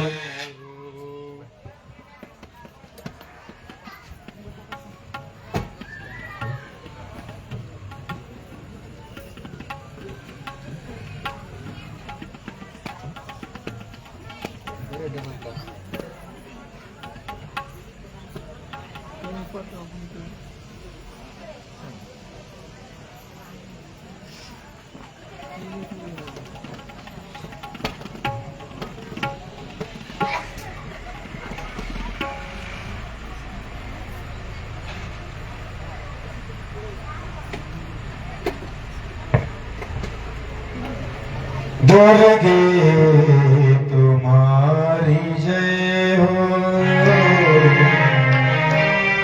दुर्गे तुम्हारी जय हो,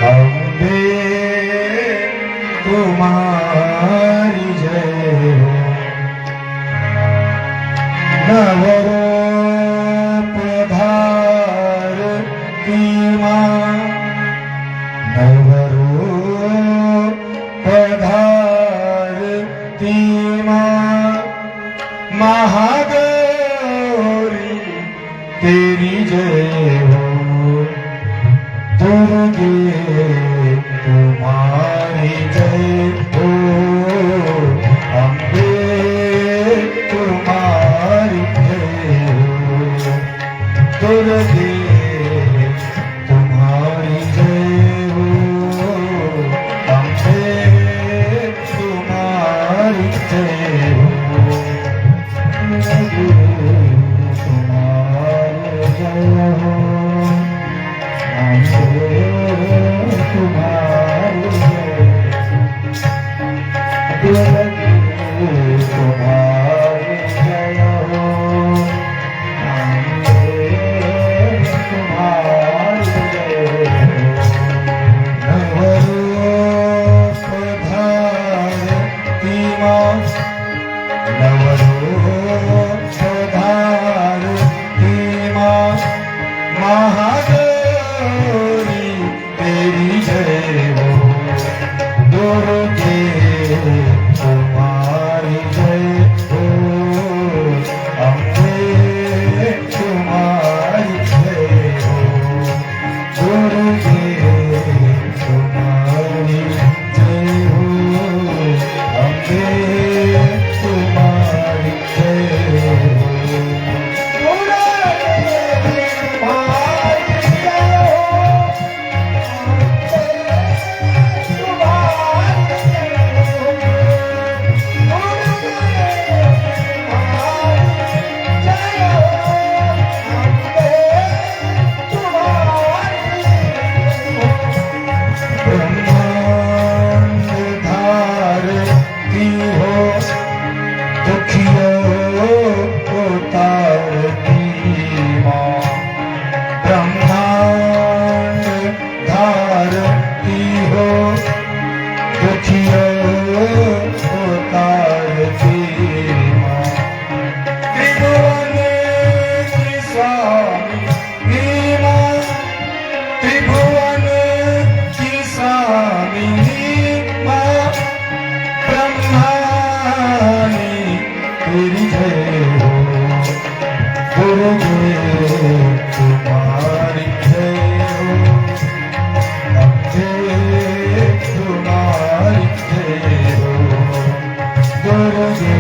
अम्बे तुम्हारी जय हो. नवरूप धारती मां, नवरूप धारती मां, महागौरी तेरी जय हो. दुर्गे तुम्हारी जय हो, अम्बे तुम्हारी जय हो. दुर्गे तुम्हारी जय हो, अम्बे तुम्हारी जय हो. तुम्हारे जय हो, अम्बे तुम्हारी तुम्हारी जय हो, अम्बे तुम्हारी जय हो, दुर्गे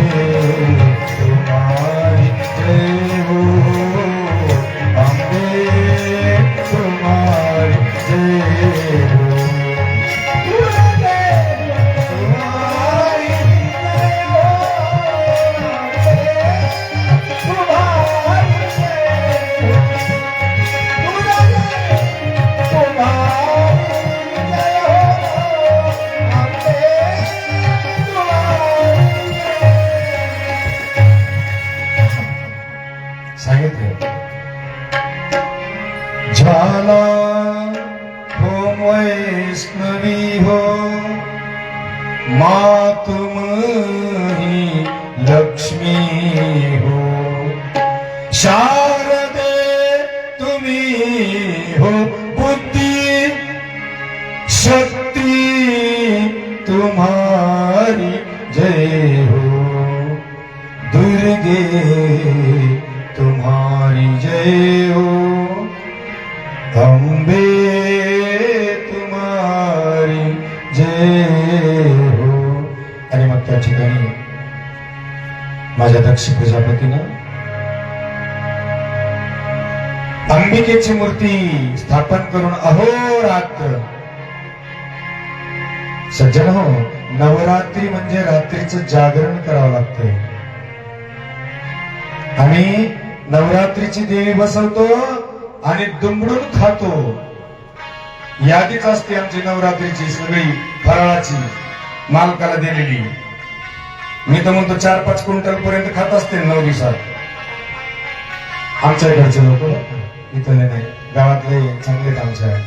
तुम्हारी जय हो, अम्बे तुम्हारी जय हो। सांगितलं ज्वाला हो वैष्णवी हो, माँ तुम ही लक्ष्मी हो, शारदे तुम्ही हो बुद्धि शक्ति तुम्हारी जय हो, दुर्गे तुम्हारी जय हो, अम्बे तुम्हारी जय हो। आणि मग त्या ठिकाणी माझ्या दक्ष प्रजापतीनं अंबिकेची मूर्ती स्थापन करून अहोरात्र, सज्जन हो, नवरात्री म्हणजे रात्रीचं जागरण करावं लागतंय आणि नवरात्रीची देवी बसवतो आणि दुमडून खातो, यादीच असते आमची नवरात्रीची सगळी फराळाची मालकाला दिलेली. मी तर म्हणतो 4-5 क्विंटल पर्यंत खात असते 9 दिवसात. आमच्या घरचे लोक, इथले नाही, गावातले चांगलेच आमच्या.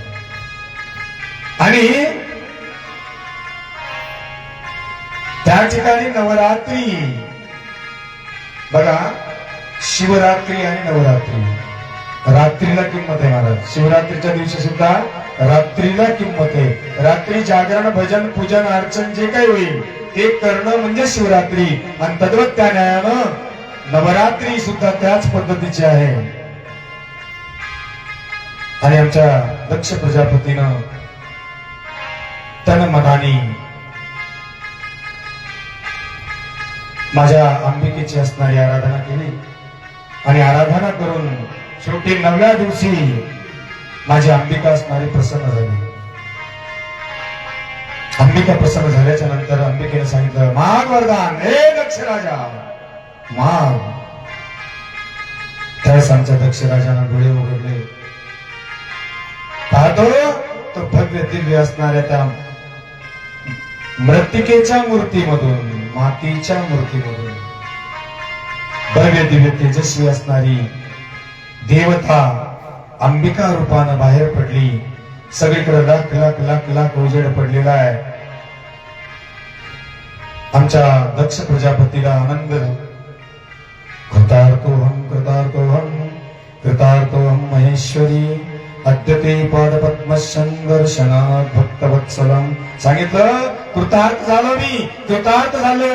आणि त्या ठिकाणी नवरात्री बघा, शिवरात्री आणि नवरात्री, रात्रीला किंमत आहे महाराज. शिवरात्रीच्या दिवशी सुद्धा रात्रीला किंमत आहे. रात्री जागरण, भजन, पूजन, अर्चन जे काही होईल ते करणं म्हणजे शिवरात्री. आणि तद्वत त्या न्यायानं नवरात्री सुद्धा त्याच पद्धतीची आहे. आणि आमच्या दक्ष प्रजापतीनं तन मनाने माझ्या अंबिकेची असणारी आराधना केली आणि आराधना करून शेवटी 9व्या दिवशी माझी अंबिका असणारी प्रसन्न झाली. अंबिका प्रसन्न झाल्याच्या नंतर अंबिकेने सांगितलं, माग वरदान, हे दक्ष राजा माग. त्यावेळेस आमच्या दक्ष राजानं डोळे उघडले. पाहतो तो भव्य दिव्य असणाऱ्या त्या मृत्तिकेच्या मूर्तीमधून, मातीच्या मूर्तीमधून भव्य दिव्य तेजस्वी असणारी देवता अंबिका रूपानं बाहेर पडली. सगळीकडे लाख लाख लाख लाख उजेड पडलेला आहे. आमच्या दक्ष प्रजापतीला आनंद. कृतार्थोहम कृतार्थोहम कृतार्थोहम महेश्वरी अद्यते पादपद्म संदर्शनात भक्तवत्सलम. सांगितलं कृतार्थ झालो मी, कृतार्थ झालो.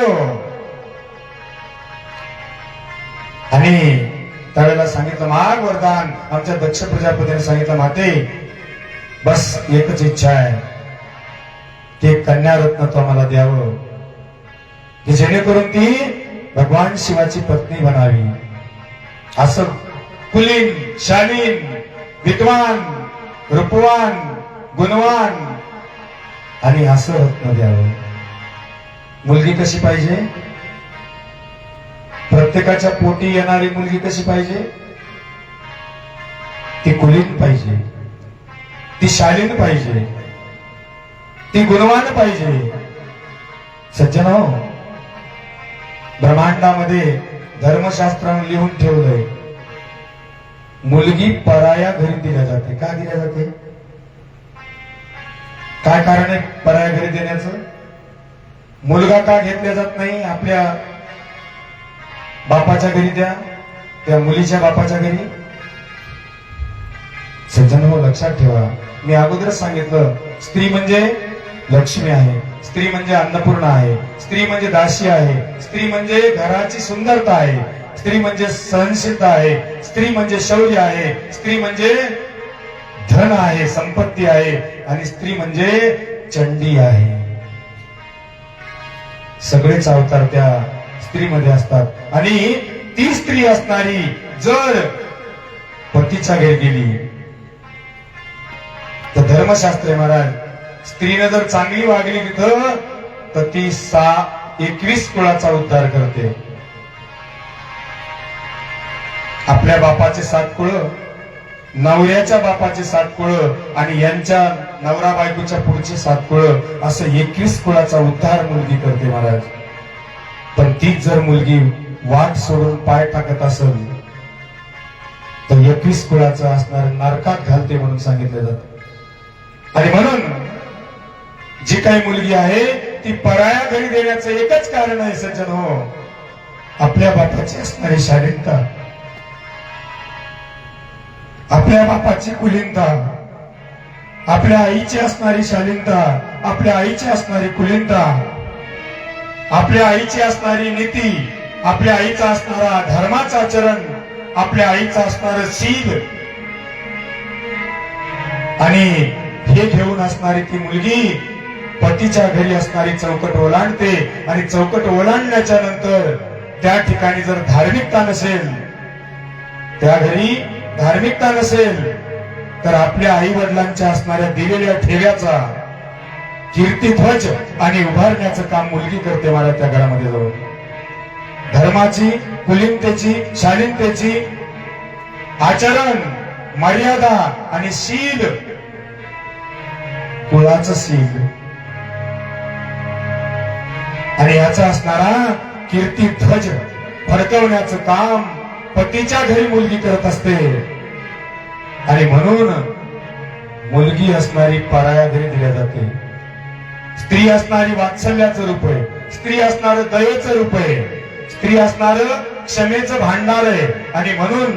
आणि त्यावेळेला सांगितलं माग वरदान. आमच्या दक्ष प्रजापतीने सांगितलं, माते बस एकच इच्छा आहे की कन्या रत्न तो आम्हाला द्यावं, की जेणेकरून ती भगवान शिवाची पत्नी बनावी. असं कुलीन, शालीन, विद्वान, रूपवान, गुणवान आणि असं रत्न द्यावं. मुलगी कशी पाहिजे? प्रत्येकाच्या पोटी येणारी मुलगी कशी पाहिजे? ती कुलीन पाहिजे, ती शालीन पाहिजे, ती गुणवान पाहिजे. सज्जन हो, ब्रह्मांडामध्ये धर्मशास्त्राने लिहून ठेवलंय, मुलगी पराया घरी दिल्या जाते. का दिल्या जाते? काय कारण आहे पराया घरी देण्याचं? मुलगा का घेतला जात नाही आपल्या बापाच्या घरी, त्या मुलीच्या बापाच्या घरी? सज्जन हो, लक्षात ठेवा, मी अगोदरच सांगितलं, स्त्री म्हणजे लक्ष्मी आहे, स्त्री म्हणजे अन्नपूर्णा आहे, स्त्री म्हणजे दासी आहे, स्त्री म्हणजे घराची सुंदरता आहे. स्त्री म्हणजे सहनशीलता आहे, स्त्री म्हणजे शौर्य आहे, स्त्री म्हणजे धन आहे, संपत्ती आहे, आणि स्त्री म्हणजे चंडी आहे. सगळेच अवतार त्या स्त्रीमध्ये असतात. आणि ती स्त्री असणारी जर पतीच्या घरी गेली तर धर्मशास्त्र आहे महाराज, स्त्रीनं जर चांगली वागली तिथं तर ती 21 कुळाचा उद्धार करते. आपल्या बापाचे 7 कुळ, नवऱ्याच्या बापाचे 7 कुळ आणि यांच्या नवरा बायकोच्या पुढचे 7 कुळ, असं 21 कुळाचा उद्धार मुलगी करते महाराज. पण तीच जर मुलगी वाट सोडून पाय टाकत असेल तर 21 कुळाचं असणार नरकात घालते म्हणून सांगितलं जातं. आणि म्हणून जी काही मुलगी आहे ती पराया घरी देण्याचं एकच कारण आहे सज्जन हो, आपल्या बापाची असणारी शालीनता, आपल्या बापाची कुलीनता, आपल्या आईची असणारी शालीनता, आपल्या आईची असणारी कुलीनता, आपल्या आईची असणारी नीती, आपल्या आईचा असणारा धर्माचं आचरण, आपल्या आईचं असणारं शील, आणि हे घेऊन असणारी ती मुलगी पतीच्या घरी असणारी चौकट ओलांडते. आणि चौकट ओलांडल्याच्या नंतर त्या ठिकाणी जर धार्मिकता नसेल, त्या घरी धार्मिकता नसेल, तर आपल्या आई वडिलांच्या असणाऱ्या दिलेल्या ठेव्याचा कीर्तिध्वज आणि उभारण्याचं काम मुलगी करते मला त्या घरामध्ये जाऊन. धर्माची, कुलीनतेची, शालीनतेची, आचरण, मर्यादा आणि शील, कुळाचं शील आणि याचा असणारा कीर्तिध्वज फडकवण्याचं काम पतीच्या घरी मुलगी करत असते. आणि म्हणून मुलगी असणारी पराया घरी दिल्या जाते. स्त्री असणारी वात्सल्याचं रूप आहे, स्त्री असणारं दयेचं रूप आहे, स्त्री असणारं क्षमेचं भांडार आहे. आणि म्हणून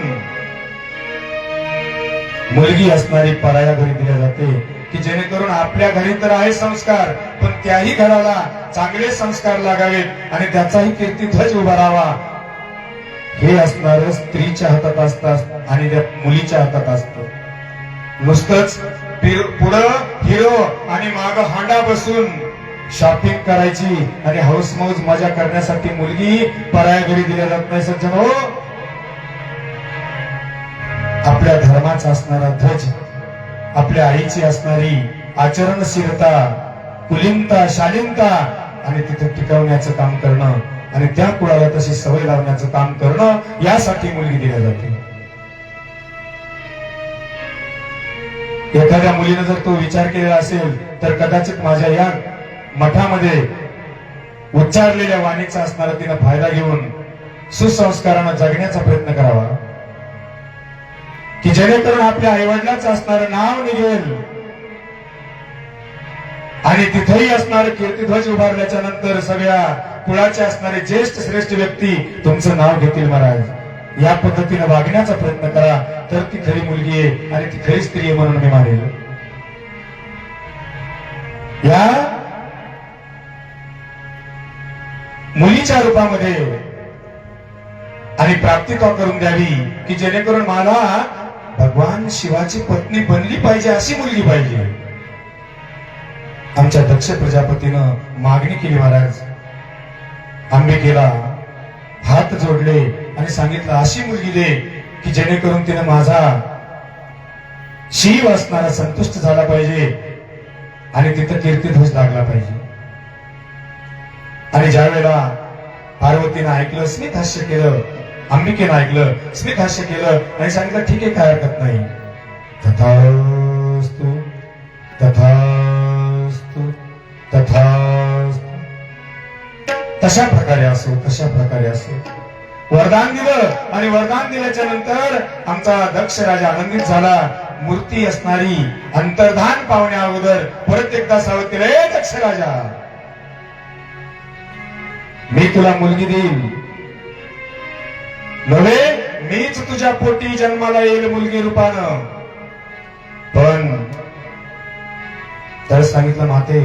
मुलगी असणारी पराया घरी दिल्या जाते की जेणेकरून आपल्या घरी तर आहे संस्कार, पण त्याही घराला चांगले संस्कार लागावेत आणि त्याचाही कीर्तिध्वज उभा राहावा. हे असणार स्त्रीच्या हातात असतात आणि त्या मुलीच्या हातात असतं. नुसतंच पुढं हिरो आणि माग हांडा बसून शॉपिंग करायची आणि हौस मौज मजा करण्यासाठी मुलगी पराया घरी दिल्या जात नाही सज्जन हो. आपल्या धर्माचा असणारा ध्वज, आपल्या आईची असणारी आचरणशीलता, कुलीनता, शालीनता आणि तिथे टिकवण्याचं काम करणं आणि त्या कुळाला तशी सवय लावण्याचं काम करणं, यासाठी मुलगी दिल्या जाते. एखाद्या मुलीने जर तो विचार केलेला असेल तर कदाचित माझ्या या मठामध्ये उच्चारलेल्या वाणीचा असणारा तिनं फायदा घेऊन सुसंस्कारानं जगण्याचा प्रयत्न करावा की जेणेकरून आपल्या आईवडिलांचं असणारं नाव निघेल आणि तिथेही असणारे कीर्तिध्वज उभारल्याच्या नंतर सगळ्या कुळाचे असणारे ज्येष्ठ श्रेष्ठ व्यक्ती तुमचं नाव घेतील महाराज. या पद्धतीने वागण्याचा प्रयत्न करा तर ती खरी मुलगी आहे आणि ती खरी स्त्री आहे म्हणून मी मानेल. या मुलीच्या रूपामध्ये आणि प्राप्तित्व करून द्यावी की जेणेकरून मला भगवान शिवाची पत्नी बनली पाहिजे, अशी मुलगी पाहिजे. आमच्या दक्ष प्रजापतीनं मागणी केली महाराज. अंबिकेला हात जोडले आणि सांगितलं अशी मुलगी दे की जेणेकरून तिने माझा शिव असणारा संतुष्ट झाला पाहिजे आणि तिथं कीर्तिध्वज लागला पाहिजे. आणि ज्या वेळेला पार्वतीनं ऐकलं, स्मित हास्य केलं, अंबिकेनं ऐकलं, स्मित हास्य केलं आणि सांगितलं ठीक आहे, काय हरकत नाही. तथास्तु तथास्तु तथास्तु. तशा प्रकारे असो, तशा प्रकारे असो. वरदान दिलं आणि वरदान दिल्याच्या नंतर आमचा दक्ष राजा आनंदित झाला. मूर्ती असणारी अंतर्धान पावण्या अगोदर परत एकदा सावध केलं, ए दक्ष राजा, मी तुला मुलगी देईल नव्हे, मीच तुझ्या पोटी जन्माला येईल मुलगी रूपानं. पण तर सांगितलं माते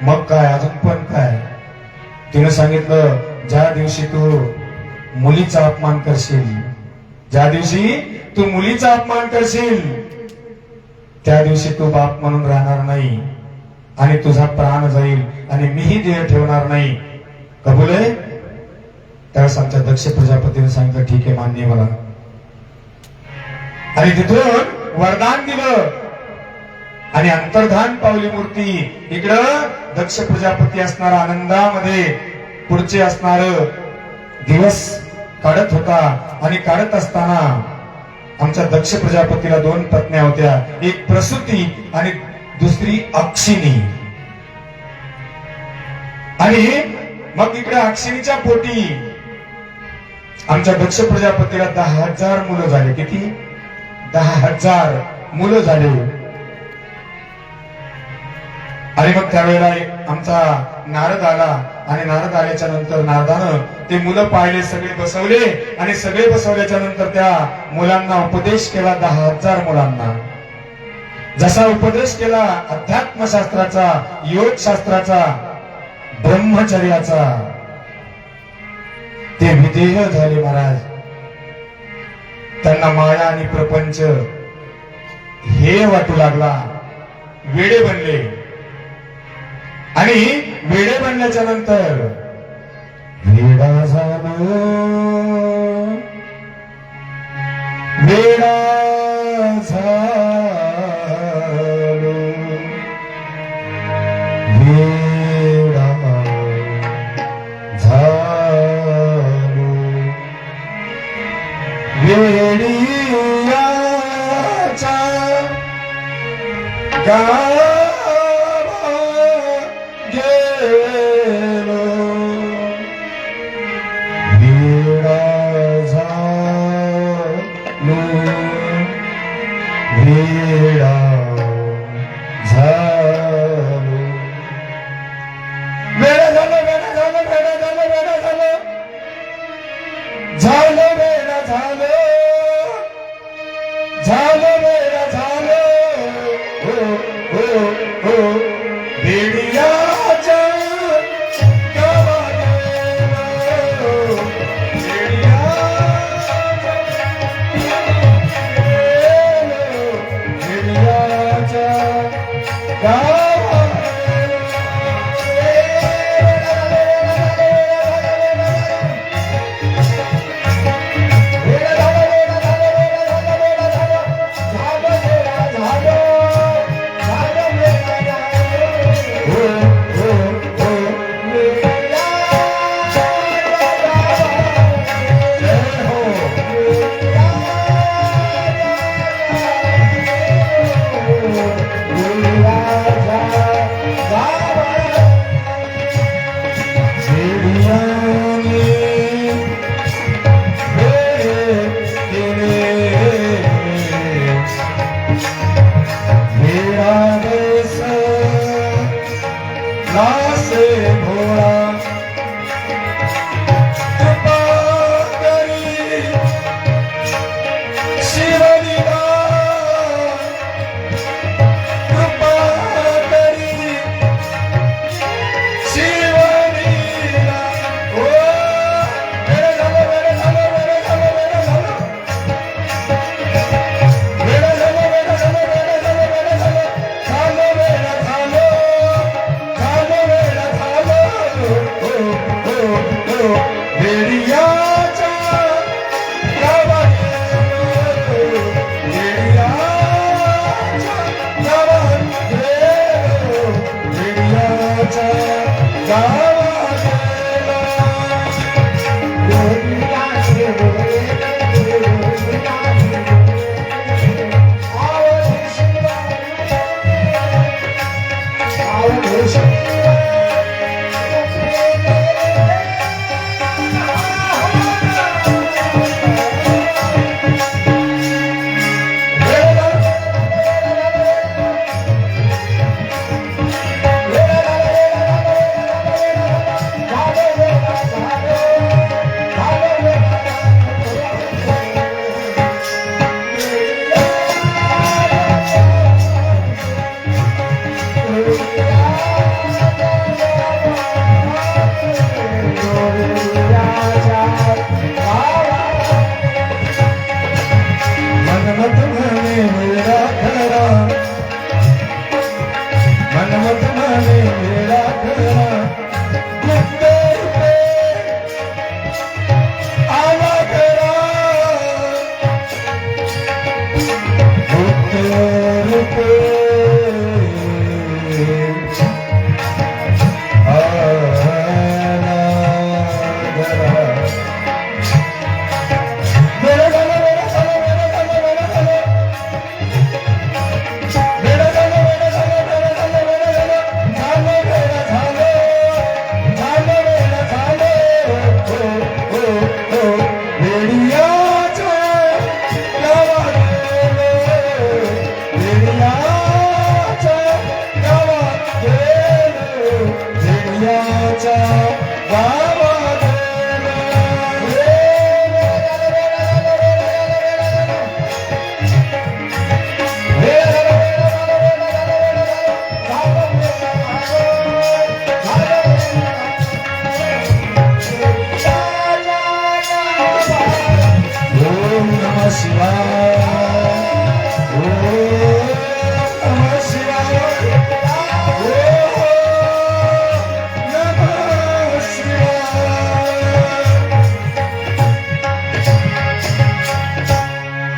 मग काय, अजून पण काय. तिनं सांगितलं ज्या दिवशी तू मुलीचा अपमान करशील, ज्या दिवशी तू मुलीचा अपमान करशील त्या दिवशी तू बाप म्हणून राहणार नाही आणि तुझा प्राण जाईल आणि मीही देह ठेवणार नाही. कबूल आहे? त्यावेळेस आमच्या दक्ष प्रजापतीने सांगितलं ठीक आहे, मान्य मला. आणि तिथून वरदान दिलं आणि अंतर्धान पावली मूर्ती. इकडं दक्ष प्रजापती असणारा आनंदामध्ये पुढचे असणार दिवस काढत होता. आणि काढत असताना आमच्या दक्ष प्रजापतीला 2 पत्न्या होत्या, एक प्रसूती आणि दुसरी अक्षिणी. आणि मग इकडे अक्षिणीच्या पोटी आमच्या दक्ष प्रजापतीला 10,000 मुलं झाले. किती? 10,000 मुलं झाले. आणि मग त्यावेळेला आमचा नारद आला आणि नारद आल्याच्या नंतर नारदानं ते मुलं पाहिले, सगळे बसवले आणि सगळे बसवल्याच्या नंतर त्या मुलांना उपदेश केला. 10,000 मुलांना जसा उपदेश केला अध्यात्मशास्त्राचा, योगशास्त्राचा, ब्रह्मचर्याचा, ते विधेय झाले महाराज. त्यांना माया आणि प्रपंच हे वाटू लागला, वेडे बनले. आणि वेडे बनल्याच्या नंतर वेडा झालो, वेडा झालो, वेडा झालो, वेडीयाचा गावा गेलो, वेडा झालो, वेडा झालो, वेडा झालो, वेडा झालो, वेडा झालो, वेडा झालो, झालो, वेडा झालो, झालो, वेडा झालो, हो, हो. वेडा खरा मनमत माने वेडा खरा मुक्ते रूपे आला खरा मुक्ते रूपे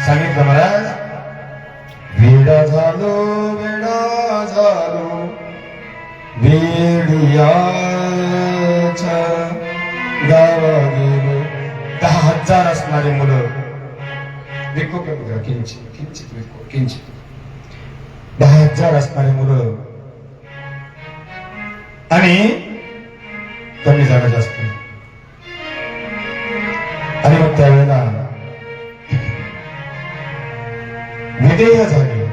सांगितलं महाराज वेडा झालो वेडियाच्या गावा गेलो 10,000 असणारी मुलं विको किंचित किंचित विको किंचित 10,000 असणारी मुलं आणि कमी झालं जास्त आणि मग त्यावेळेला विधेय झाले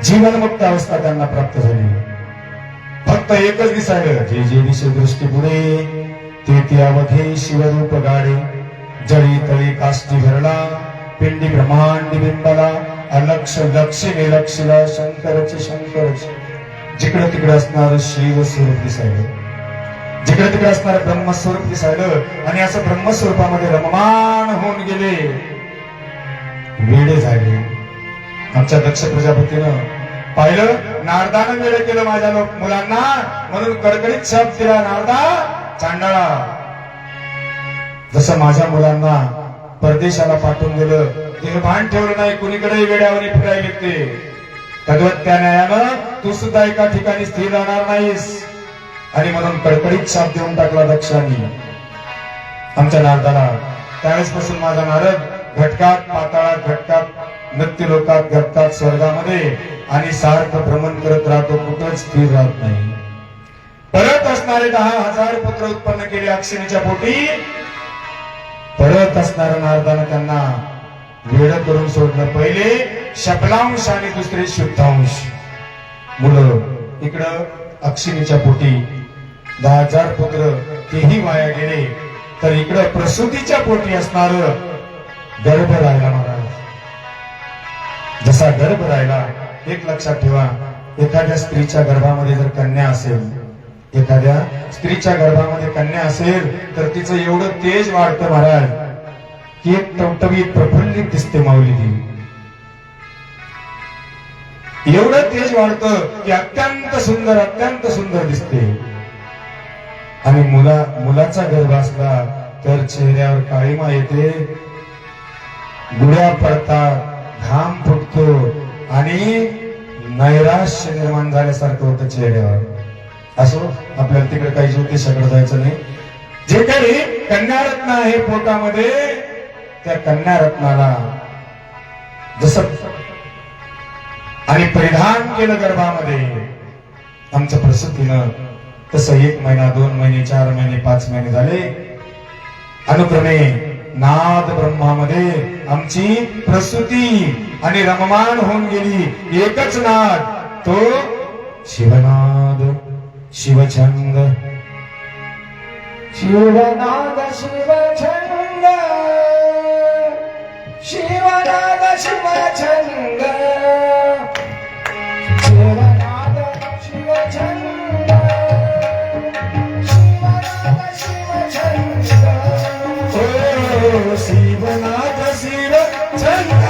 जीवनमुक्त अवस्था त्यांना प्राप्त झाली फक्त एकच दिसायलं जे जे दिशे दृष्टी पुढे ते अवघे शिवरूप गाडे जळी तळी काष्टी भरला पिंडी ब्रह्मांडी बिंबला अलक्ष लक्ष्य निलक्षिला शंकरचे जिकडे तिकडे असणारं शिव स्वरूप दिसायलं जिकडे तिकडे असणारं ब्रह्मस्वरूप दिसायलं आणि असं ब्रह्मस्वरूपामध्ये रममाण होऊन गेले वेडे झाले आमच्या दक्ष प्रजापतीनं पाहिलं नारदानं वेळ केलं माझ्या मुलांना म्हणून कडकडीत शब्द दिला नारदा चांडाळा जसं माझ्या मुलांना परदेशाला पाठवून दिलं तिने भान ठेवलं नाही कुणीकडे वेड्यावर फिरायला ते तद्वत त्या न्यायानं तू सुद्धा एका ठिकाणी स्थिर राहणार नाहीस आणि म्हणून कडकडीत शाप देऊन टाकला दक्षाने आमच्या नारदाला त्यावेळेस पासून माझा नारद घटकात पाताळात घटकात नृत्य लोकात घटकात स्वर्गामध्ये आणि सारखं भ्रमण करत राहतो कुठंच स्थिर राहत नाही परत असणारे 10,000 पुत्र उत्पन्न केले अक्षिणीच्या पोटी परत असणाऱ्या नारदानं त्यांना वेड करून सोडलं पहिले शपलांश आणि दुसरे शुद्धांश मुलं इकडं अक्षिणीच्या पोटी 10,000 पुत्र तेही वाया गेले तर इकडं प्रसूतीच्या पोटी असणार गर्भ राहिला महाराज जसा गर्भ राहिला एक लक्षात ठेवा एखाद्या स्त्रीच्या गर्भामध्ये जर कन्या असेल एखाद्या स्त्रीच्या गर्भामध्ये कन्या असेल तर तिचं एवढं तेज वाढतं महाराज की एक टवटवीत प्रफुल्लित दिसते माऊली ती एवढं तेज वाढतं की अत्यंत सुंदर दिसते आणि मुलाचा गर्भ असला तर चेहऱ्यावर काळीमा येते गुड्या पडतात घाम फुटतो आणि नैराश्य निर्माण झाल्यासारखं होतं चेहऱ्यावर असो आपल्याला तिकडे काही ज्योतिषाकडे जायचं नाही जे काही कन्यारत्न आहे पोटामध्ये त्या कन्यारत्नाला जसं आणि परिधान केलं गर्भामध्ये आमच्या प्रसूतीनं तसं 1 महिना 2 महिने 4 महिने 5 महिने झाले अनुक्रमे नाद ब्रह्मामध्ये आमची प्रसूती आणि रममान होऊन गेली एकच नाद तो शिवनाद शिवछंद शिवनाद शिवछंद शिवनाद शिवछंद शिवनाद शिवछंद शिवनाद शिवछंद शिवनाद शिवछंद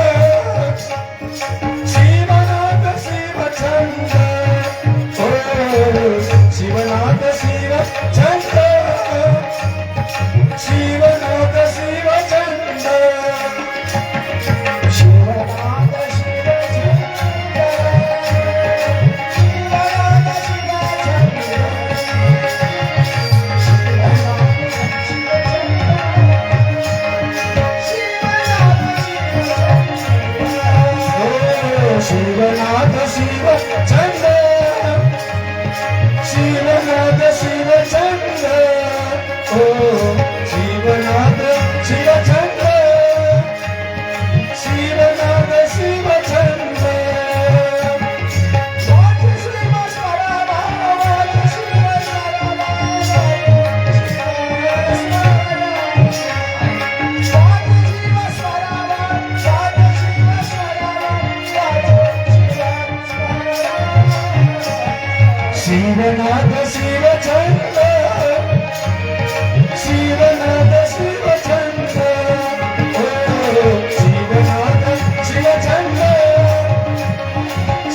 शिवनाथ शिव छंद शिवनाथ शिव छंद ओ शिवनाथ शिव छंद शिवनाथ शिव छंद वाच शिव स्मरावा, वाच शिव स्मरावा, वाच शिव स्मरावा. वाच शिव स्मरावा, वाच शिव स्मरावा, वाच शिव स्मरावा. शिवनाथ शिव छंद शिवनाथ शिव छंद ओ शिवनाथ शिव छंद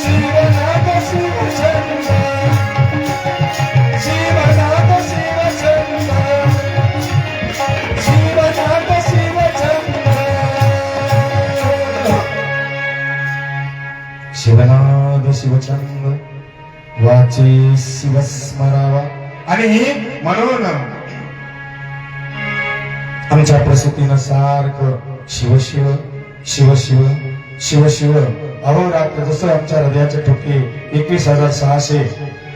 शिवनाथ शिव छंद शिवनाथ शिव छंद शिवनाथ शिव छंद शिवनाथ शिव छंद वाचे शिव स्मरावा. आणि म्हणून आमच्या प्रसूतीनं सारखं शिव शिव शिव शिव शिव शिव अहोरात्र जसं आमच्या हृदयाचे ठोके 21,600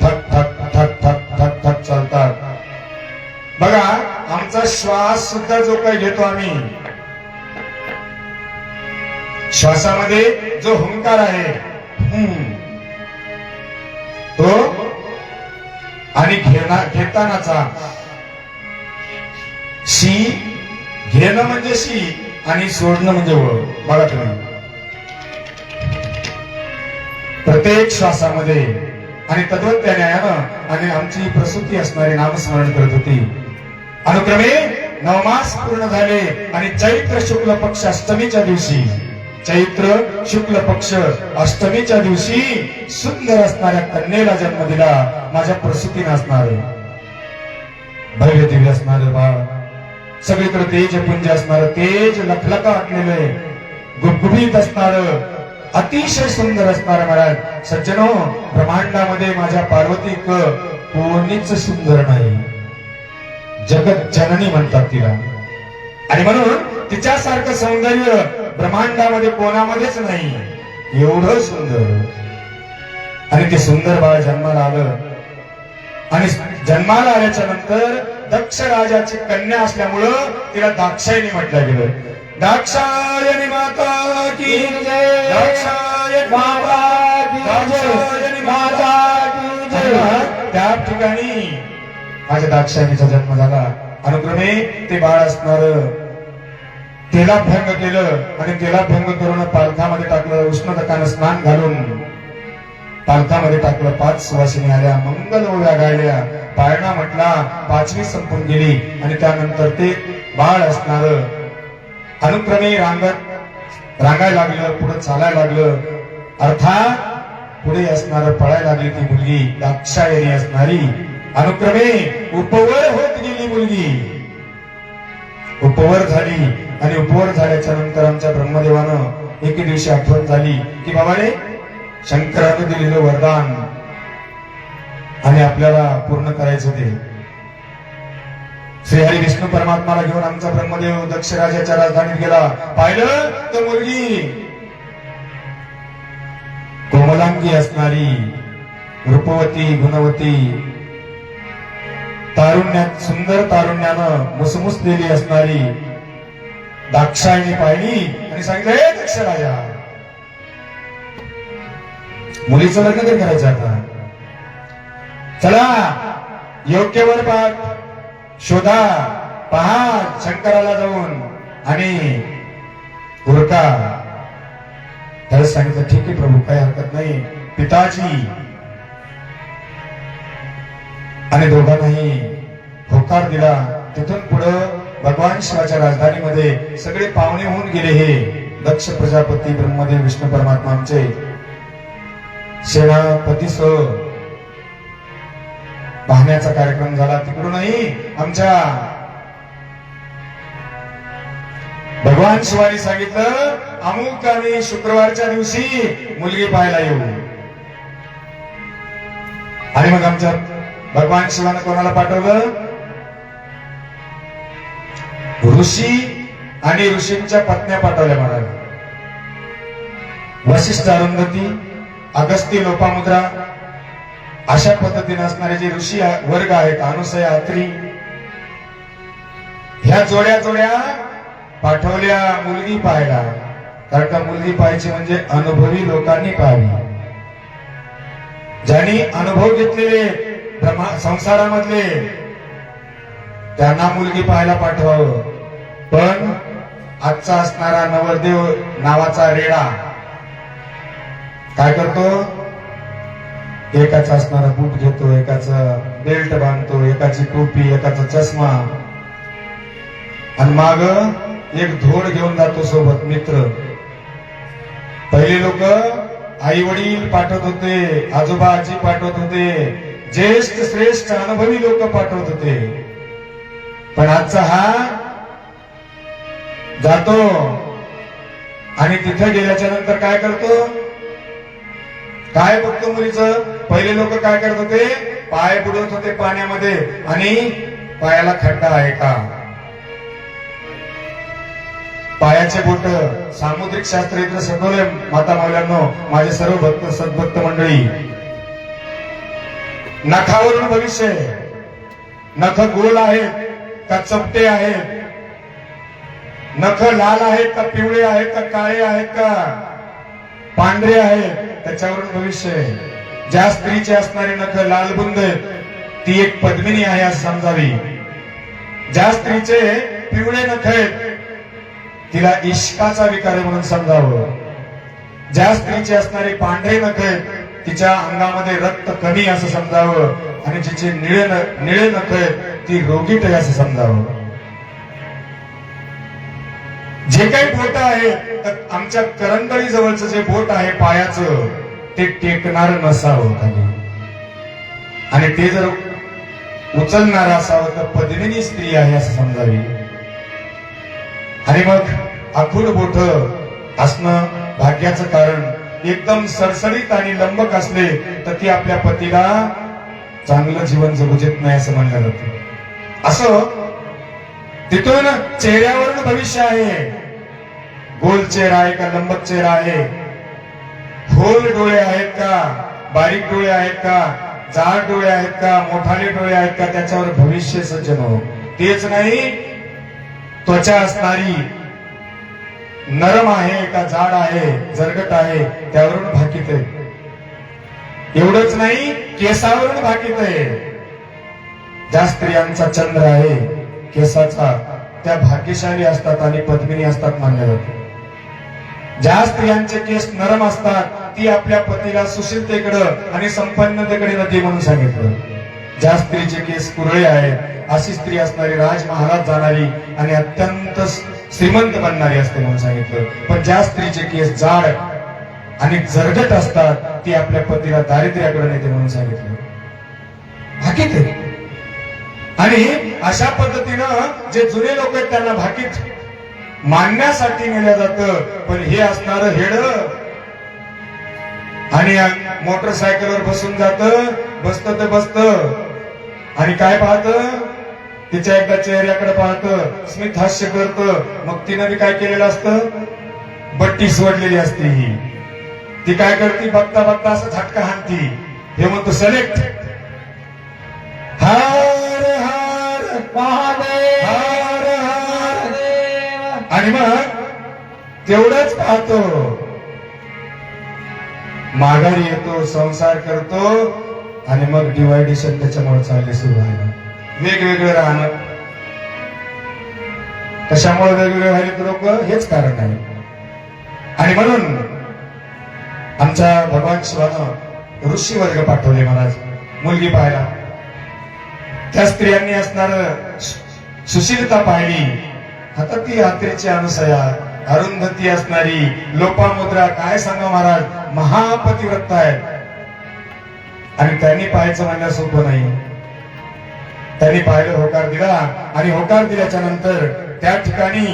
ठक ठक ठक ठक ठक ठक चालतात. बघा आमचा श्वास सुद्धा जो काही घेतो आम्ही, श्वासामध्ये जो हुंकार आहे तो आणि घेतानाचा शी, घेणं म्हणजे शी आणि सोडणं म्हणजे वळ. बघा तुम्ही प्रत्येक श्वासामध्ये आणि तत्वज्ञानानं आणि आमची प्रसूती असणारी नामस्मरण करत होती. अनुक्रमे 9 मास पूर्ण झाले आणि चैत्र शुक्ल पक्ष अष्टमीच्या दिवशी, चैत्र शुक्ल पक्ष अष्टमीच्या दिवशी सुंदर असणाऱ्या कन्येला जन्म दिला. माझ्या प्रसूतीने असणार भव्य दिव्य असणार बाळ, सगळीकडे तेज पुंज असणार, तेज लखलखा वाटलेलं, गुबगुबीत असणार, अतिशय सुंदर असणार. महाराज सज्जनो, ब्रह्मांडामध्ये माझ्या पार्वती कोणीच सुंदर नाही. जगत जननी म्हणतात तिला. आणि म्हणून तिच्यासारखं सौंदर्य ब्रह्मांडामध्ये कोणामध्येच नाही. एवढं सुंदर. आणि ते सुंदर बाळ जन्माला आलं. आणि जन्माला आल्याच्या नंतर दक्ष राजाची कन्या असल्यामुळं तिला दाक्षायणी म्हटलं गेलं. दाक्षायणी माता की जय, दाक्षायणी माता की जय, दाक्षायणी माता की जय. त्या ठिकाणी माझ्या दाक्षायणीचा जन्म झाला. अनुक्रमे ते बाळ असणार तेला भंग केलं आणि तेला भंग करून पालखामध्ये टाकलं. उष्णदकानं स्नान घालून पालखामध्ये टाकलं. 5 सुवासिनी आल्या, मंगल ओव्या गायल्या, पाळणा म्हटला, 5वी संपून गेली. आणि त्यानंतर ते बाळ असणार अनुक्रमे रांगायला लागलं, पुढे चालायला लागलं. अर्थात पुढे असणार पळायला लागली ती मुलगी दाक्षायणी असणारी. अनुक्रमे उपवर होत गेली मुलगी, उपवर झाली. आणि उपवर झाल्याच्या नंतर आमच्या ब्रह्मदेवानं एके दिवशी आठवण झाली की बाबा रे, शंकरानं दिलेलं वरदान आणि आपल्याला पूर्ण करायचं ते. श्रीहरी विष्णू परमात्माला घेऊन आमचा ब्रह्मदेव दक्ष राजाच्या राजधानीत गेला. पाहिलं तर मुलगी कोमलांगी असणारी, रूपवती, गुणवती, तारुण्यात सुंदर तारुण्यानं मुसमुसलेली असणारी दाक्षायणी पाहिली आणि सांगितलं, हे दक्ष राजा, मुलीचं लग्न तरी करायचं आता. चला योग्य वर पाठ शोधा, पहा शंकराला जाऊन आणि उरका. त्याला सांगितलं, ठीक आहे प्रभू, काही हरकत नाही. पिताजी आणि दोघांनाही होकार दिला. तिथून पुढं भगवान शिवाच्या राजधानीमध्ये सगळे पाहुणे होऊन गेले. हे दक्ष प्रजापती, ब्रह्मदेव, विष्णू परमात्मा आमचे सेनापतीसह पाहण्याचा कार्यक्रम झाला. तिकडूनही आमच्या भगवान शिवानी सांगितलं, अमुक आम्ही शुक्रवारच्या दिवशी मुलगी पाहायला येऊ. आणि मग आमच्या भगवान शिवानं कोणाला पाठवलं? ऋषी आणि ऋषींच्या पत्न्या पाठवल्या महाराज. वशिष्ठ अरुंधती, अगस्ती, लोपामुद्रा अशा पद्धतीने असणारे जे ऋषी वर्ग आहेत, अनुसया, अत्री, ह्या जोड्या जोड्या पाठवल्या मुलगी पाहायला. कारण का मुलगी पाहायची म्हणजे अनुभवी लोकांनी पाहावी. ज्यांनी अनुभव घेतलेले संसारामधले त्यांना मुलगी पाहायला पाठवावं. पण आजचा असणारा नवरदेव नावाचा रेडा काय करतो? एकाचा असणारा बूट घेतो, एकाचा बेल्ट बांधतो, एकाची टोपी, एकाचा चष्मा, आणि माग एक धोड घेऊन जातो सोबत मित्र. पहिले लोक आई वडील पाठवत होते, आजोबा आजी पाठवत होते, ज्येष्ठ श्रेष्ठ अनुभवी लोक पाठवत होते. पण आजचा हा जातो आणि तिथे गेल्याच्या नंतर काय करतो? काय बघतो मुलीचं? पहिले लोक काय करत होते? पाय बुडवत होते पाण्यामध्ये आणि पायाला खड्डा आहे का, पायाचे बोट. सामुद्रिक शास्त्र इथं शिकवले माता मौल्यांनो, माझे सर्व भक्त सद्भक्त मंडळी. नखावरून भविष्य. नख गोल आहेत का चपटे आहेत? नख लाल आहेत का पिवळे आहेत का काळे आहेत का पांढरे आहेत? त्याच्यावरून भविष्य. ज्या स्त्रीचे असणारे नख लालबुंद आहेत ती एक पद्मिनी आहे असं समजावी. ज्या स्त्रीचे पिवळे नख आहेत तिला इश्काचा विकार आहे म्हणून समजावं. ज्या स्त्रीचे असणारे पांढरे नख आहेत तिच्या अंगामध्ये रक्त कमी असं समजावं. आणि जिचे निळे नख आहेत ती रोगीट आहे असं समजावं. जे काही बोट आहे, आमच्या करंगळी जवळचं जे बोट आहे पायाचं, ते टेकणार नसावं खाली. आणि ते जर उचलणार असावं तर पद्मिनी स्त्री आहे असं समजावी. आणि मग आखूड बोट असणं भाग्याचं कारण. एकदम सरसरीत आणि लंबक असले तर ती आपल्या पतीला चांगलं जीवन जगू देत नाही असं म्हणलं जातं. असं तिथून चेहऱ्यावरून भविष्य आहे. गोल चेहरा आहे का लंबक चेहरा आहे? खोल डोळे आहेत का बारीक डोळे आहेत का जाड डोळे आहेत का मोठाले डोळे आहेत का, त्याच्यावर भविष्य सज्जन हो. तेच नाही, त्वचा असणारी नरम आहे का जाड आहे जरगट आहे त्यावरून भाकीत आहे. एवढंच नाही, केसावरून भाकीत आहे. ज्या स्त्रियांचा चंद्र आहे केसाचा त्या भाग्यशाली असतात आणि पद्मिनी असतात मानले जाते. ज्या स्त्रियांचे केस नरम असतात ती आपल्या पतीला सुशीलतेकडे आणि संपन्नतेकडे नदी म्हणून सांगितलं. ज्या स्त्रीचे केस कुरळे आहेत अशी स्त्री असणारी राजमहालात जाणारी आणि अत्यंत श्रीमंत बनणारी असते म्हणून सांगितलं. पण ज्या स्त्रीचे केस जाड आणि जरगट असतात ती आपल्या पतीला दारिद्र्याकडे नेते म्हणून सांगितलं. भाकीत आहे. आणि अशा पद्धतीनं जे जुने लोक आहेत त्यांना भाकीत मानण्यासाठी नेलं जातं. पण हे असणारं हेड आणि मोटरसायकलवर बसून जात, बसत ते बसत आणि काय पाहत? तिच्या एकदा चेहऱ्याकडे पाहत, स्मित हास्य करत. मग तिनं बी काय केलेलं असतं? बट्टी सोडलेली असते. ही ती काय करते? बघता बघता असं झटका हाणती. हे म्हणतो सिलेक्ट. हार हार महादेव हार हार. आणि मग तेवढंच पाहतो, माघारी येतो, संसार करतो आणि मग डिवायडेशन त्याच्यामुळे चालले सुरू व्हायला. वेगवेगळं राहणं. कशामुळे वेगवेगळे व्हायले लोक? हेच कारण आहे. आणि म्हणून आमच्या भगवान शिवानं ऋषी वर्ग पाठवले महाराज मुलगी पाहायला. त्या स्त्रियांनी असणार सुशीलता पाहिली. आता ती यात्रेची अनुसया, अरुंधती असणारी, लोपामुद्रा, काय सांगा महाराज, महापतिव्रता आहेत. आणि त्यांनी पाहायचं म्हणलं सोपं नाही. त्यांनी पाहिलं, होकार दिला. आणि होकार दिल्याच्या नंतर त्या ठिकाणी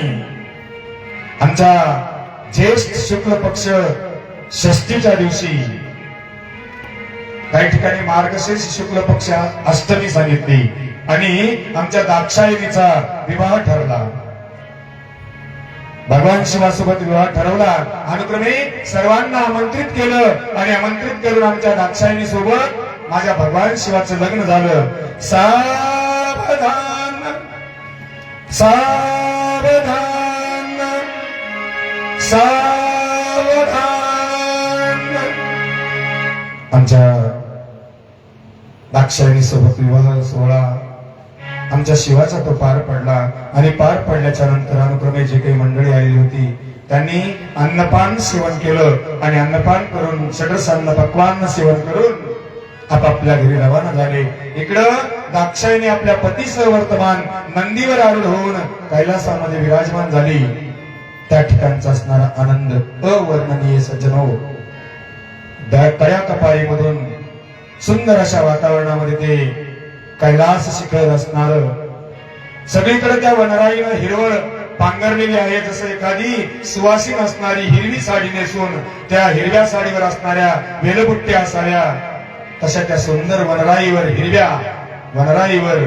आमच्या ज्येष्ठ शुक्ल पक्ष षष्टीच्या दिवशी काही ठिकाणी मार्गशीर्ष शुक्ल पक्ष अष्टमी सांगितली आणि आमच्या दाक्षायणीचा विवाह ठरला. भगवान शिवासोबत विवाह ठरवला. अनुक्रमे सर्वांना आमंत्रित केलं आणि आमंत्रित करून आमच्या दाक्षायणी सोबत माझ्या भगवान शिवाचं लग्न झालं. सावधान सावधान सावधान. आमच्या दाक्षायणी सोबत विवाह सोहळा आमच्या शिवाचा तो पार पडला आणि पार पडल्याच्या नंतर अनुक्रमे जे काही मंडळी आलेली होती त्यांनी अन्नपान सेवन केलं आणि अन्नपान करून षडरसान्न पक्वान्न सेवन करून आपापल्या घरी रवाना झाले. इकडं दाक्षायणी आपल्या पतीसह वर्तमान नंदीवर आरूढ होऊन कैलासामध्ये विराजमान झाली. त्या ठिकाणचा असणारा आनंद अवर्णनीय सज्जनो. तळ्या कपारीमधून सुंदर अशा वातावरणामध्ये ते कैलास शिखर असणार. सगळीकडे त्या वनराईनं हिरवळ पांघरलेली आहे. जसं एखादी सुवासीन असणारी हिरवी साडी नेसून त्या हिरव्या साडीवर असणाऱ्या वेलबुट्ट्या असाव्या तशा त्या सुंदर वनराईवर हिरव्या वनराईवर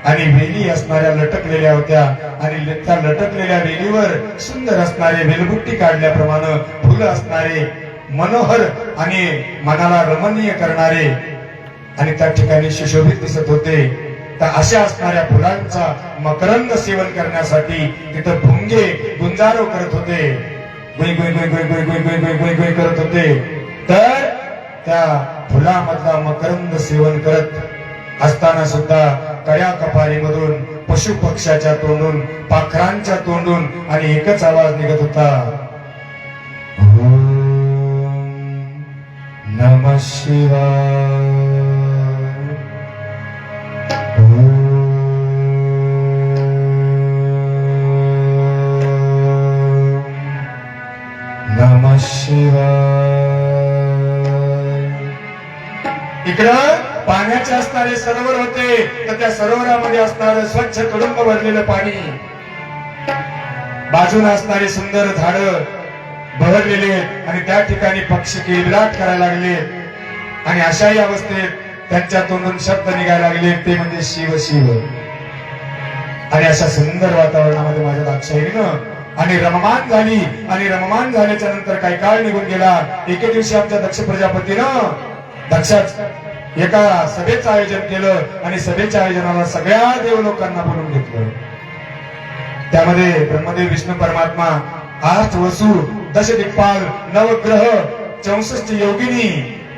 आणि वेली असणाऱ्या लटकलेल्या होत्या आणि त्या लटकलेल्या वेलीवर सुंदर असणारे वेलबुट्टी काढल्याप्रमाणे फुलं असणारे मनोहर आणि मनाला रमणीय करणारे आणि त्या ठिकाणी सुशोभित दिसत होते. तर अशा असणाऱ्या फुलांचा मकरंद सेवन करण्यासाठी तिथं भुंगे गुंजारो करत होते. गुई गुई गुई गुई गुई गुई गुई गुई गुई गुई करत होते. तर त्या फुलामधला मकरंद सेवन करत असताना सुद्धा कड्या कपारीमधून पशु पक्ष्याच्या तोंडून पाखरांच्या तोंडून आणि एकच आवाज निघत होता. ओम नमः शिवाय. नमः शिवाय. इकडं पाण्याचे असणारे सरोवर होते तर त्या सरोवरामध्ये असणारं स्वच्छ तुडुंब भरलेलं पाणी, बाजूला असणारी सुंदर झाडं बहरलेले आणि त्या ठिकाणी पक्षी किलबिलाट करायला लागले आणि अशाही अवस्थेत त्यांच्या तोंडून शब्द निघायला लागले ते म्हणजे शिव शिव. आणि अशा सुंदर वातावरणामध्ये माझ्या दाक्षायणीनं आणि रममान झाली आणि रममान झाल्याच्या नंतर काही काळ निघून गेला. एके दिवशी आमच्या दक्ष प्रजापतीनं दक्षाच एका सभेचं आयोजन केलं आणि सभेच्या आयोजनाला सगळ्या देवलोकांना बोलून घेतलं. त्यामध्ये ब्रह्मदेव विष्णू परमात्मा, 8 वसु, 10 दिक्पाल, 9 ग्रह, 64 योगिनी,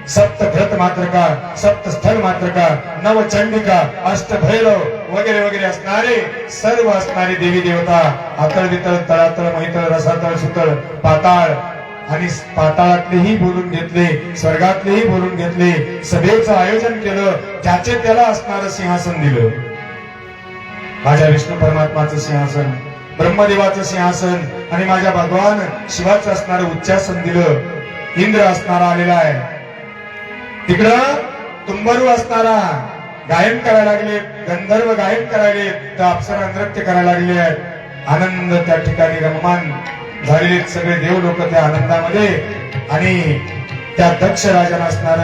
7 घृत मात्रका, 7 स्थल मात्रका, 9 चंडिका, 8 भैरव वगैरे वगैरे असणारे सर्व असणारे देवी देवता, आतळ वितळ तळातळ महितळ रसातळ सुतळ पाताळ आणि पाताळातलेही बोलून घेतले, स्वर्गातलेही बोलून घेतले. सभेचं आयोजन केलं. ज्याचे त्याला असणारं सिंहासन दिलं. माझ्या विष्णू परमात्माचं सिंहासन, ब्रह्मदेवाचं सिंहासन आणि माझ्या भगवान शिवाचं असणारं उच्चासन दिलं. इंद्र असणारा आलेला आहे. तिकडं तुंबरू असणारा गायन करायला लागले, गंधर्व गायन करायले, तर अप्सरा नृत्य करायला लागले आहेत. आनंद त्या ठिकाणी रममान झालेले सगळे देव लोक त्या आनंदामध्ये आणि त्या दक्ष राजाला असणार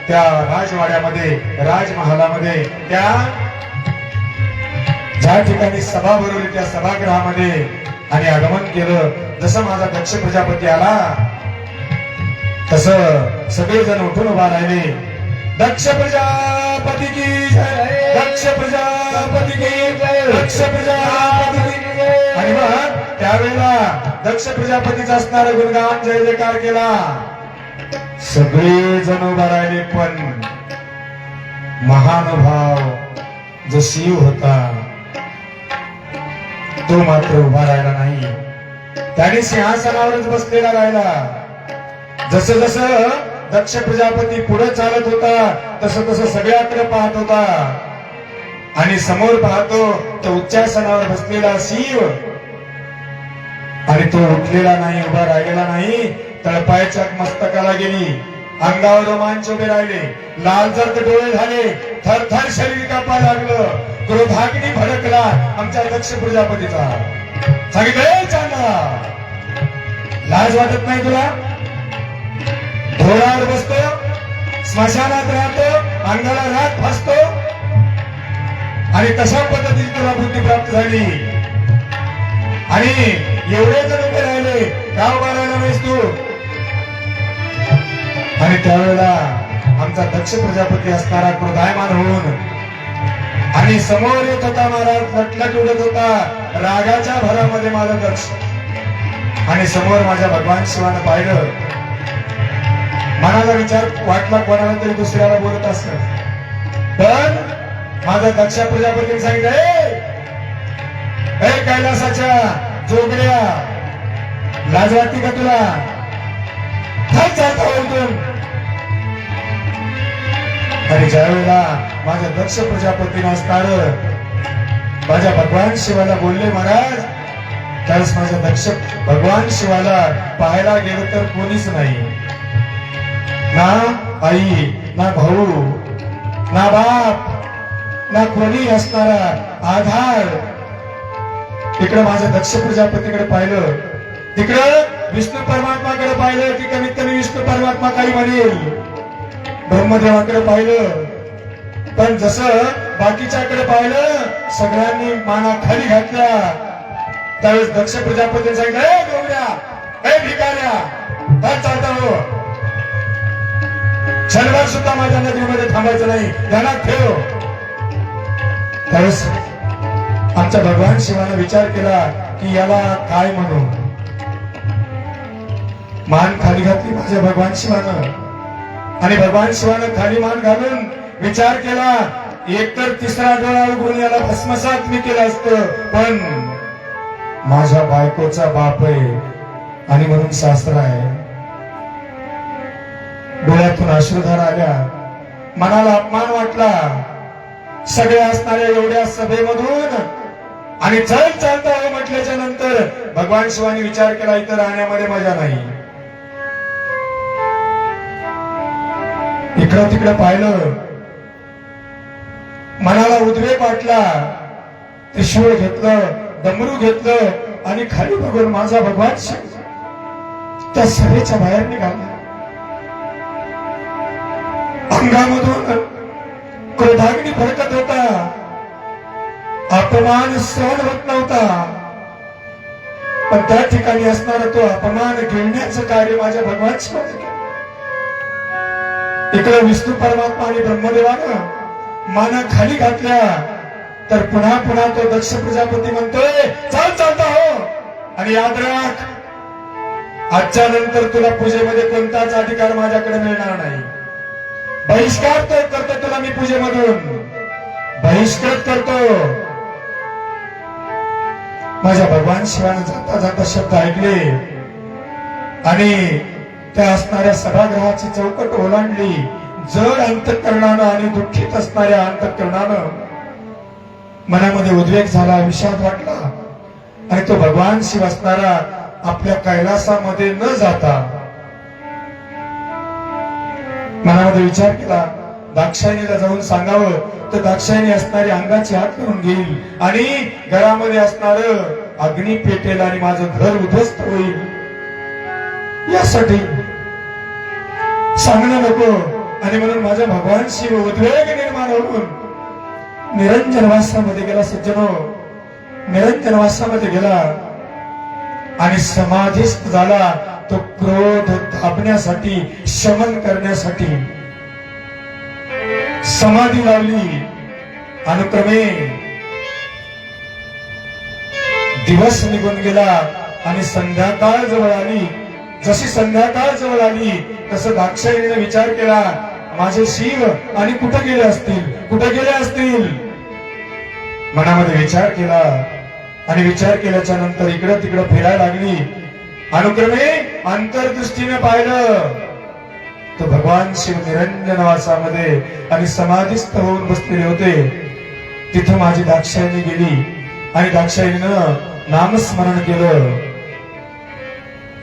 त्या राजवाड्यामध्ये राजमहालामध्ये त्या ज्या ठिकाणी सभा भरवली त्या सभागृहामध्ये आणि आगमन केलं. जसं माझा दक्ष प्रजापती आला तसं सगळेजण उठून उभा राहिले. दक्ष प्रजापती की जय, दक्ष प्रजापती की जय, दक्ष प्रजापती की जय. आणि मग त्यावेळेला दक्ष प्रजापतीचा असणारा गुणगान जय जयकार केला. सगळे जण उभा राहिले पण महानुभाव जो शिव होता तो मात्र उभा राहिला नाही. त्याने सिंहासनावरच बसलेला राहिला. जसं जसं दक्ष प्रजापती पुढे चालत होता तसं तसं सगळ्याकडे पाहत होता आणि समोर पाहतो तो उच्चासनावर बसलेला शिव आणि तो उठलेला नाही, उभा राहिलेला नाही. तळपायाच्या मस्तकाला गेली, अंगावर रोमांच उभे राहिले, लाल जर्द डोळे झाले, थरथर शरीर कापा लागलं. क्रोधाग्नी भडकला आमच्या दक्ष प्रजापतीचा. सांगितलं चांगला लाज वाटत नाही तुला? घोड्यावर बसतो, स्मशानात राहतो, अंगाला राख फासतो आणि तशा पद्धतीने तुला बुद्धी प्राप्त झाली आणि एवढे जण उभे राहिले, का उभा राहिला नाहीस तू? आणि त्यावेळेला आमचा दक्ष प्रजापती असणारा क्रोधायमान होऊन आणि समोर येत होता महाराज, लटलट उडत होता रागाच्या भरामध्ये माझा दक्ष, आणि समोर माझ्या भगवान शिवानं पाहिलं. मनाला विचार वाटला कोणाला तरी दुसऱ्याला बोलत असत, पण माझा दक्ष प्रजापतीने सांगितलं, ए कैलासाच्या जोगड्या, लाज वाटते का तुला? काय चालता बोलतून? आणि ज्या वेळेला माझ्या दक्ष प्रजापतीने असणार माझ्या भगवान शिवाला बोलले महाराज, त्यावेळेस माझ्या दक्ष भगवान शिवाला पाहायला गेलं तर कोणीच नाही, ना आई, ना भाऊ, ना बाप, ना कोणी असणारा आधार. इकडे माझ्या दक्ष प्रजापतीकडे पाहिलं, तिकडं विष्णू परमात्माकडे पाहिलं की कमीत कमी विष्णू परमात्मा काही म्हणेल, ब्रह्मदेवाकडे पाहिलं, पण जसं बाकीच्याकडे पाहिलं सगळ्यांनी माना खाली घातल्या. त्यावेळेस दक्ष प्रजापतीने सांगितलं, ए गौऱ्या, ए भिकाऱ्या, काय चालता हो? क्षणभर सुद्धा माझ्या नदीमध्ये थांबायचं नाही, ध्यानात ठेव. त्यावेळेस आमच्या भगवान शिवाने विचार केला की याला काय म्हणू. मान खाली घातली माझ्या भगवान शिवानं, आणि भगवान शिवानं खाली मान घालून विचार केला, एकतर तिसरा डोळा उघडून याला भस्मसात मी केलं असतं, पण माझ्या बायकोचा बाप आहे आणि म्हणून सासरा आहे. डोळ्यातून अश्रुधार आल्या, मनाला अपमान वाटला. सगळे असणाऱ्या एवढ्या सभेमधून आणि चल चालता हो म्हटल्याच्या नंतर भगवान शिवानी विचार केला, इथं राहण्यामध्ये मजा नाही. इकडं तिकडं पाहिलं, मनाला उद्वेग वाटला. त्रिशूळ घेतलं, डमरू घेतलं आणि खाली बघून माझा भगवान शिव त्या सभेच्या बाहेर निघाला. अंगामधून क्रोधाग्नी भडकत होता, अपमान सहन होत नव्हता, पण त्या ठिकाणी असणारा तो अपमान गिळण्याचं कार्य माझ्या भगवान शिवाने केलं. इकडे विष्णू परमात्मा आणि ब्रह्मदेवानं माना खाली घातल्या, तर पुन्हा पुन्हा तो दक्ष प्रजापती म्हणतोय, चाल चालता हो, आणि याद राख, आजच्या नंतर तुला पूजेमध्ये कोणताच अधिकार माझ्याकडे मिळणार नाही. बहिष्कार करतो तुला मी पूजेमधून, बहिष्कृत करतो. माझ्या भगवान शिवाने जाता जाता शब्द ऐकले आणि त्या असणाऱ्या सभागृहाची चौकट ओलांडली. जड अंतःकरणानं आणि दुःखित असणाऱ्या अंतःकरणानं मनामध्ये उद्वेग झाला, विषाद वाटला, आणि तो भगवान शिव असणारा आपल्या कैलासामध्ये न जाता मनामध्ये विचार केला, दाक्षायणीला जाऊन सांगावं तर दाक्षायणी असणारी अंगाची हात करून घेईल आणि घरामध्ये असणार अग्नी पेटेल आणि माझं घर उद्ध्वस्त होईल. यासाठी सांगणं नको, आणि म्हणून माझा भगवान शिव उद्वेग निर्माण होऊन निरंजन वासामध्ये गेला. सज्जनो, निरंजन वासामध्ये गेला आणि समाधीस्थ झाला. तो क्रोध दाबण्यासाठी, शमन करण्यासाठी समाधी लावली. अनुक्रमे दिवस निघून गेला आणि संध्याकाळ जवळ आली. जशी संध्याकाळ जवळ आली तसं दाक्षायणीने विचार केला, माझे शिव आणि कुठे गेले असतील, कुठे गेले असतील. मनामध्ये विचार केला आणि विचार केल्याच्या नंतर इकडं तिकडं फिरायला लागली. अनुक्रमे अंतर्दृष्टीने पाहिलं तो भगवान शिव निरंजन वासामध्ये आणि समाधीस्थ होऊन बसलेले होते. तिथे माझी दाक्षायणी गेली आणि दाक्षायणीनं नामस्मरण केलं,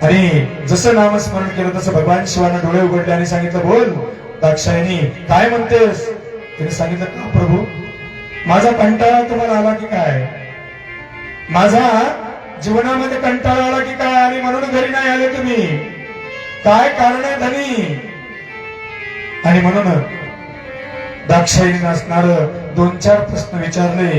आणि जसं नामस्मरण केलं तसं भगवान शिवानं डोळे उघडले आणि सांगितलं, बोल दाक्षायणी, काय म्हणतेस? तिने सांगितलं, का प्रभू, माझा कंटाळा तुम्हाला आला की काय? माझा जीवनामध्ये कंटाळा आला की काय? आणि म्हणून घरी नाही आले तुम्ही, काय कारण आहे धनी? आणि म्हणून दाक्षायणीने असणार 2-4 प्रश्न विचारले.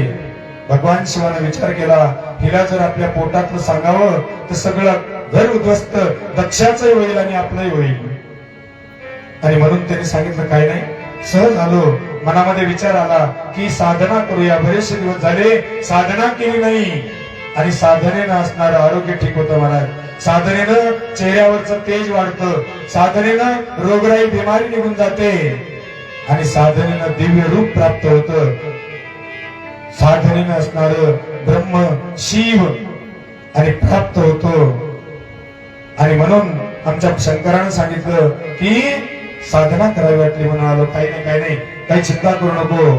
भगवान शिवाने विचार केला, हिला जर आपल्या पोटातलं सांगावं तर सगळं घर उद्ध्वस्त दक्षाचंही होईल आणि आपलंही होईल. आणि म्हणून त्यांनी सांगितलं काय नाही, सहज आलो, मनामध्ये विचार आला की साधना करूया. बरेचसे दिवस झाले साधना केली नाही आणि साधनेनं असणारं आरोग्य ठीक होतं महाराज. साधनेनं चेहऱ्यावरचं तेज वाढतं, साधनेनं रोगराई बिमारी निघून जाते आणि साधनेनं दिव्य रूप प्राप्त होतं. साधनेनं असणारं ब्रह्म शिव आणि प्राप्त होतो. आणि म्हणून आमच्या शंकरानं सांगितलं की साधना करावी वाटली म्हणून आलो. काही नाही काही नाही, काही चिंता करू नको.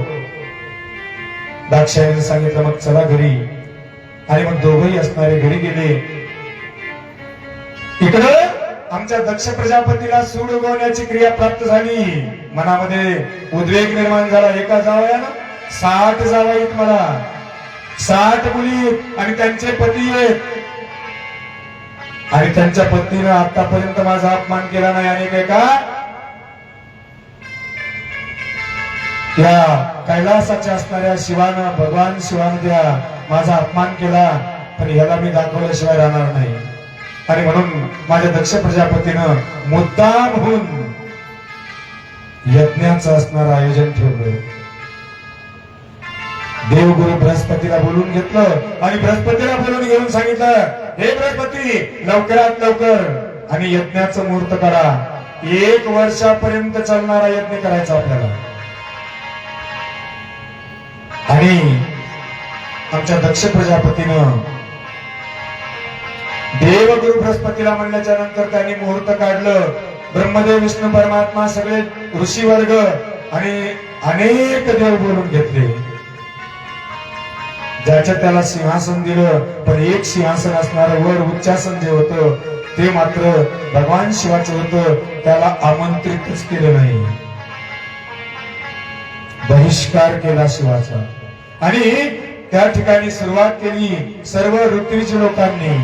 दाक्षायणीने सांगितलं मग चला घरी. आणि मग दोघंही असणारे घरी गेले. इकडं आमच्या दक्ष प्रजापतीला सूड उगवण्याची क्रिया प्राप्त झाली. मनामध्ये उद्वेग निर्माण झाला. एका जावयानं 60 जावई मला, 60 मुली आणि त्यांचे पती आहेत. आणि त्यांच्या पत्नीनं आतापर्यंत माझा अपमान केला नाही. आणि काय का या कैलासाच्या असणाऱ्या शिवानं, भगवान शिवानं त्या माझा अपमान केला, पण ह्याला मी दाखवल्याशिवाय राहणार नाही. आणि म्हणून माझ्या दक्ष प्रजापतीनं मुद्दाम होऊन यज्ञाचं असणारं आयोजन ठेवलं. देवगुरु बृहस्पतीला बोलून घेतलं आणि बृहस्पतीला बोलून घेऊन सांगितलं, हे बृहस्पती लवकरात लवकर आणि यज्ञाचं मुहूर्त करा. 1 वर्षापर्यंत चालणारा यज्ञ करायचा आपल्याला. आणि आमच्या दक्ष प्रजापतीनं देवगुरु बृहस्पतीला म्हणल्याच्या नंतर त्यांनी मुहूर्त काढलं. ब्रह्मदेव विष्णू परमात्मा सगळे ऋषी वर्ग आणि अनेक देव बोलून घेतले. ज्याच्या त्याला सिंहासन दिलं, पण एक सिंहासन असणारं वर उच्चासन जे होतं ते मात्र भगवान शिवाचं होतं. त्याला आमंत्रितच केलं नाही, बहिष्कार केला शिवाचा. आणि त्या ठिकाणी सुरुवात केली सर्व ऋत्विज लोकांनी.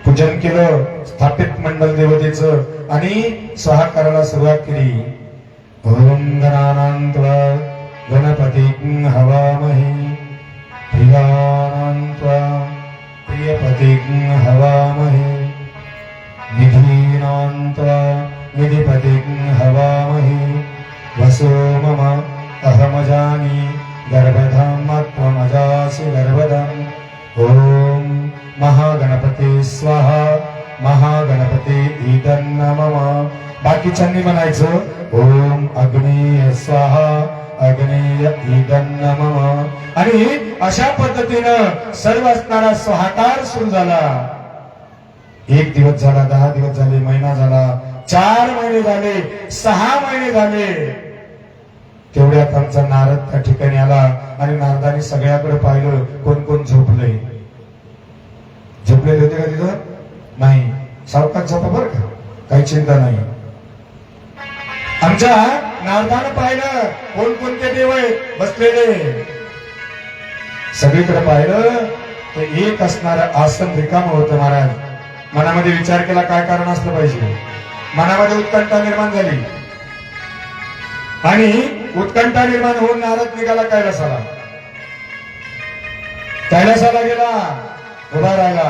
पूजन केलं स्थापित मंडल देवतेचं आणि स्वाहाकाराला सुरुवात केली. ओम गणानान्त्वा गणपतिं हवामहे प्रियानान्त्वा प्रियपतिं हवामहे निधीनान्त्वा निधिपतिं हवामहे वसो मम अहमजानि गर्भधाम त्वमजासि गर्भधाम. ओम महागणपती स्वाहा महागणपती इदं नमः. बाकीच्यांनी म्हणायचं ओम अग्नीय स्वाहा अग्नीय इदं नमः. आणि अशा पद्धतीनं सर्व असणारा स्वाहाकार सुरू झाला. 1 दिवस झाला, 10 दिवस झाले, महिना झाला, 4 महिने झाले, 6 महिने झाले. तेवढ्यात आमचा नारद त्या ठिकाणी आला आणि नारदाने सगळ्याकडे पाहिलं कोण कोण झोपले. झोपलेले होते का तिथं? नाही. सावकाश झोपा बरं का, काही चिंता नाही. आमच्या नारदानं पाहिलं कोण कोणते देव आहेत बसलेले. सगळीकडे पाहिलं तर एक असणारं आसन रिकाम होतं महाराज. मनामध्ये विचार केला काय कारण असलं पाहिजे. मनामध्ये उत्कंठा निर्माण झाली आणि उत्कंठा निर्माण होऊन नारद निघाला कैलासाला. कैलासाला गेला, उभा राहिला.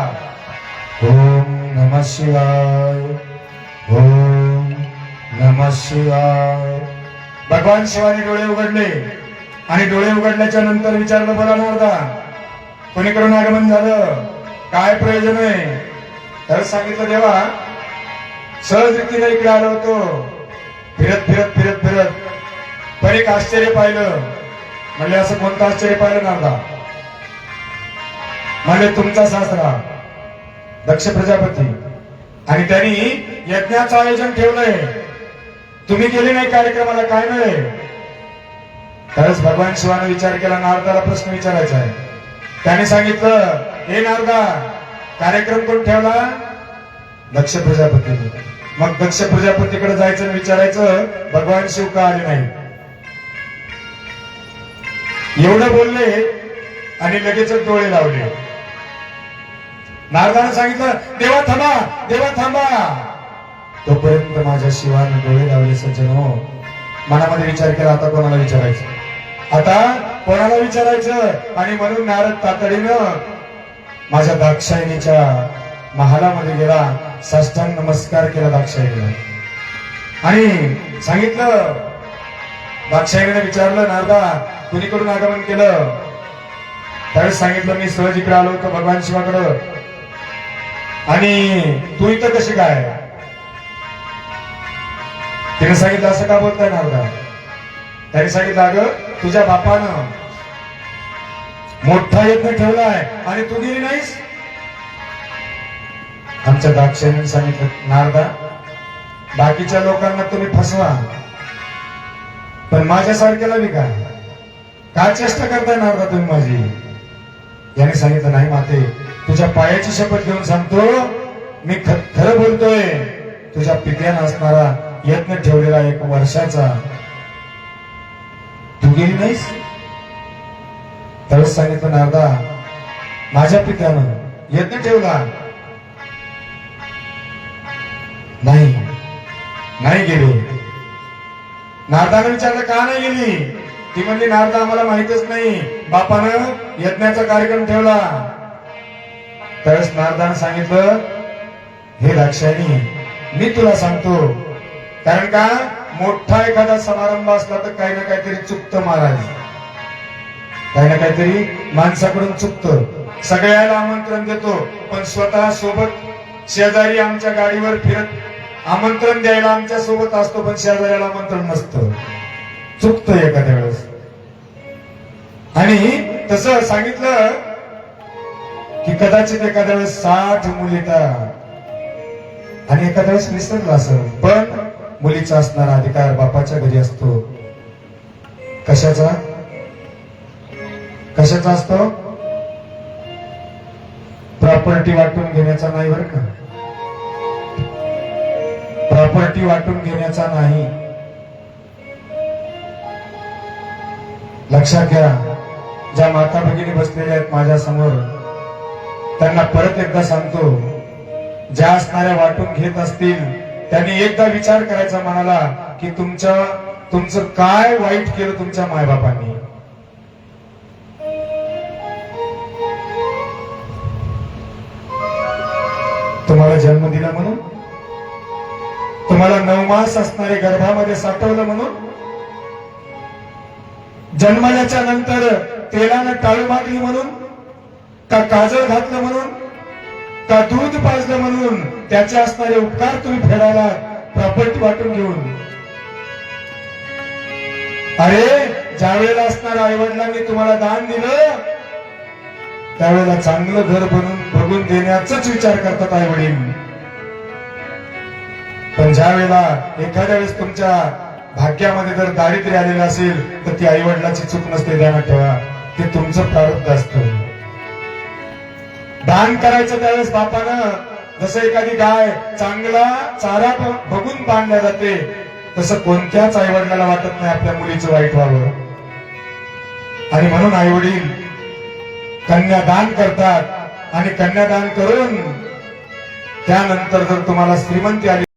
ओम नमः शिवाय, ओम नमः शिवाय. भगवान शिवाने डोळे उघडले आणि डोळे उघडल्याच्या नंतर विचारलं, बोला नारदा कोणीकडून आगमन झालं, काय प्रयोजन आहे? तर सांगितलं, देवा सहज रीतीने इकडे आलो होतो, फिरत फिरत फिरत फिरत पण एक आश्चर्य पाहिलं. म्हणले असं कोणतं आश्चर्य पाहिलं नारदा? म्हणले तुमचा सासरा दक्ष प्रजापती आणि त्यांनी यज्ञाचं आयोजन ठेवलंय, तुम्ही गेले नाही कार्यक्रमाला, काय मिळेल? तरच भगवान शिवाने विचार केला नारदाला प्रश्न विचारायचा आहे. त्याने सांगितलं, हे नारदा कार्यक्रम कोण ठेवला? दक्ष प्रजापतीने. मग दक्ष प्रजापतीकडे जायचं आणि विचारायचं भगवान शिव का आले नाही. एवढं बोलले आणि लगेच डोळे लावले. नारदाने सांगितलं, देवा थांबा, देवा थांबा. तोपर्यंत माझ्या शिवाने डोळे लावले. सज्जन हो, मनामध्ये विचार केला आता कोणाला विचारायचं. आता कोणाला विचारायचं? आणि म्हणून नारद तातडीनं माझ्या दाक्षायणीच्या महालामध्ये गेला, साष्टांग नमस्कार केला दाक्षायणीला आणि सांगितलं. दाक्षायणीने विचारलं, नारदा कुणीकडून आगमन केलं? त्यावेळेस सांगितलं, मी सहज इकडे आलो होतो भगवान शिवाकडं. आणि तू इथं कशी काय? तिने सांगितलं, असं का बोलताय नारदा? त्याने सांगितलं, अगं तुझ्या बापानं मोठा यत्न ठेवलाय आणि तू गेली नाहीस. आमच्या दाक्षायणीने सांगितलं, नारदा बाकीच्या लोकांना तुम्ही फसवा, पण माझ्यासारख्याला बी काय का चेष्टा करताय नारदा तुम्ही माझी? याने सांगितलं, नाही माते, तुझ्या पायाची शपथ घेऊन सांगतो, मी खरं बोलतोय. तुझ्या पित्यानं असणारा यत्न ठेवलेला 1 वर्षाचा तू गेली नाहीस. त्यावेळेस सांगितलं, नारदा माझ्या पित्यानं यत्न ठेवला नाही गेली. नारदानं विचारलं, का नाही गेली? ती म्हणली, नारदा आम्हाला माहितच नाही, बापानं यज्ञाचा कार्यक्रम ठेवला. त्यावेळेस नारदानं सांगितलं, हे दाक्षायणी मी तुला सांगतो, कारण का मोठा एखादा समारंभ असला तर काही ना काहीतरी चुकतं महाराज, काही ना काहीतरी माणसाकडून चुकतं. सगळ्याला आमंत्रण देतो पण स्वतः सोबत शेजारी आमच्या गाडीवर फिरत आमंत्रण द्यायला आमच्या सोबत असतो पण शेजाऱ्याला आमंत्रण नसतं, चुकतं एखाद्या वेळेस. आणि तसं सांगितलं की कदाचित एखाद्या वेळेस 60 मुली येतात आणि एखाद्या वेळेस विसरलं असं, पण मुलीचा असणारा अधिकार बापाच्या घरी असतो. कशाचा असतो? प्रॉपर्टी वाटून घेण्याचा नाही बरं का, प्रॉपर्टी वाटून घेण्याचा नाही. लक्षात घ्या. ज्या माता भगिनी बसलेल्या आहेत माझ्या समोर, त्यांना परत एकदा सांगतो, ज्या असणाऱ्या वाटून घेत असतील त्यांनी एकदा विचार करायचा मनाला की तुमचं काय वाईट केलं तुमच्या मायबापांनी. तुम्हाला जन्म दिला म्हणून, तुम्हाला 9 मास असणारे गर्भामध्ये साठवलं म्हणून, जन्मल्याच्या नंतर तेलानं टाळू मागली म्हणून, का काजळ घातलं म्हणून, का दूध पाजलं म्हणून त्याचे असणारे उपकार तुम्ही फेडायला प्रॉपर्टी वाटून घेऊन. अरे ज्या वेळेला असणाऱ्या आईवडिलांनी तुम्हाला दान दिलं त्यावेळेला चांगलं घर बघून देण्याचाच विचार करतात आई वडील, पण ज्या वेळेला एखाद्या वेळेस तुमच्या भाग्यामध्ये जर दारिद्र्य आलेलं असेल तर ती आई वडिलाची चूक नसते, ध्यानात ठेवा, ते तुमचं प्रारब्ध असतं. दान करायचं त्यावेळेस बापानं, जसं एखादी गाय चांगला चारा बघून बांधल्या जाते तसं कोणत्याच आई वडिलाला वाटत नाही आपल्या मुलीचं वाईट व्हावं. आणि म्हणून आई वडील कन्यादान करतात आणि कन्यादान करून त्यानंतर जर तुम्हाला श्रीमंती आली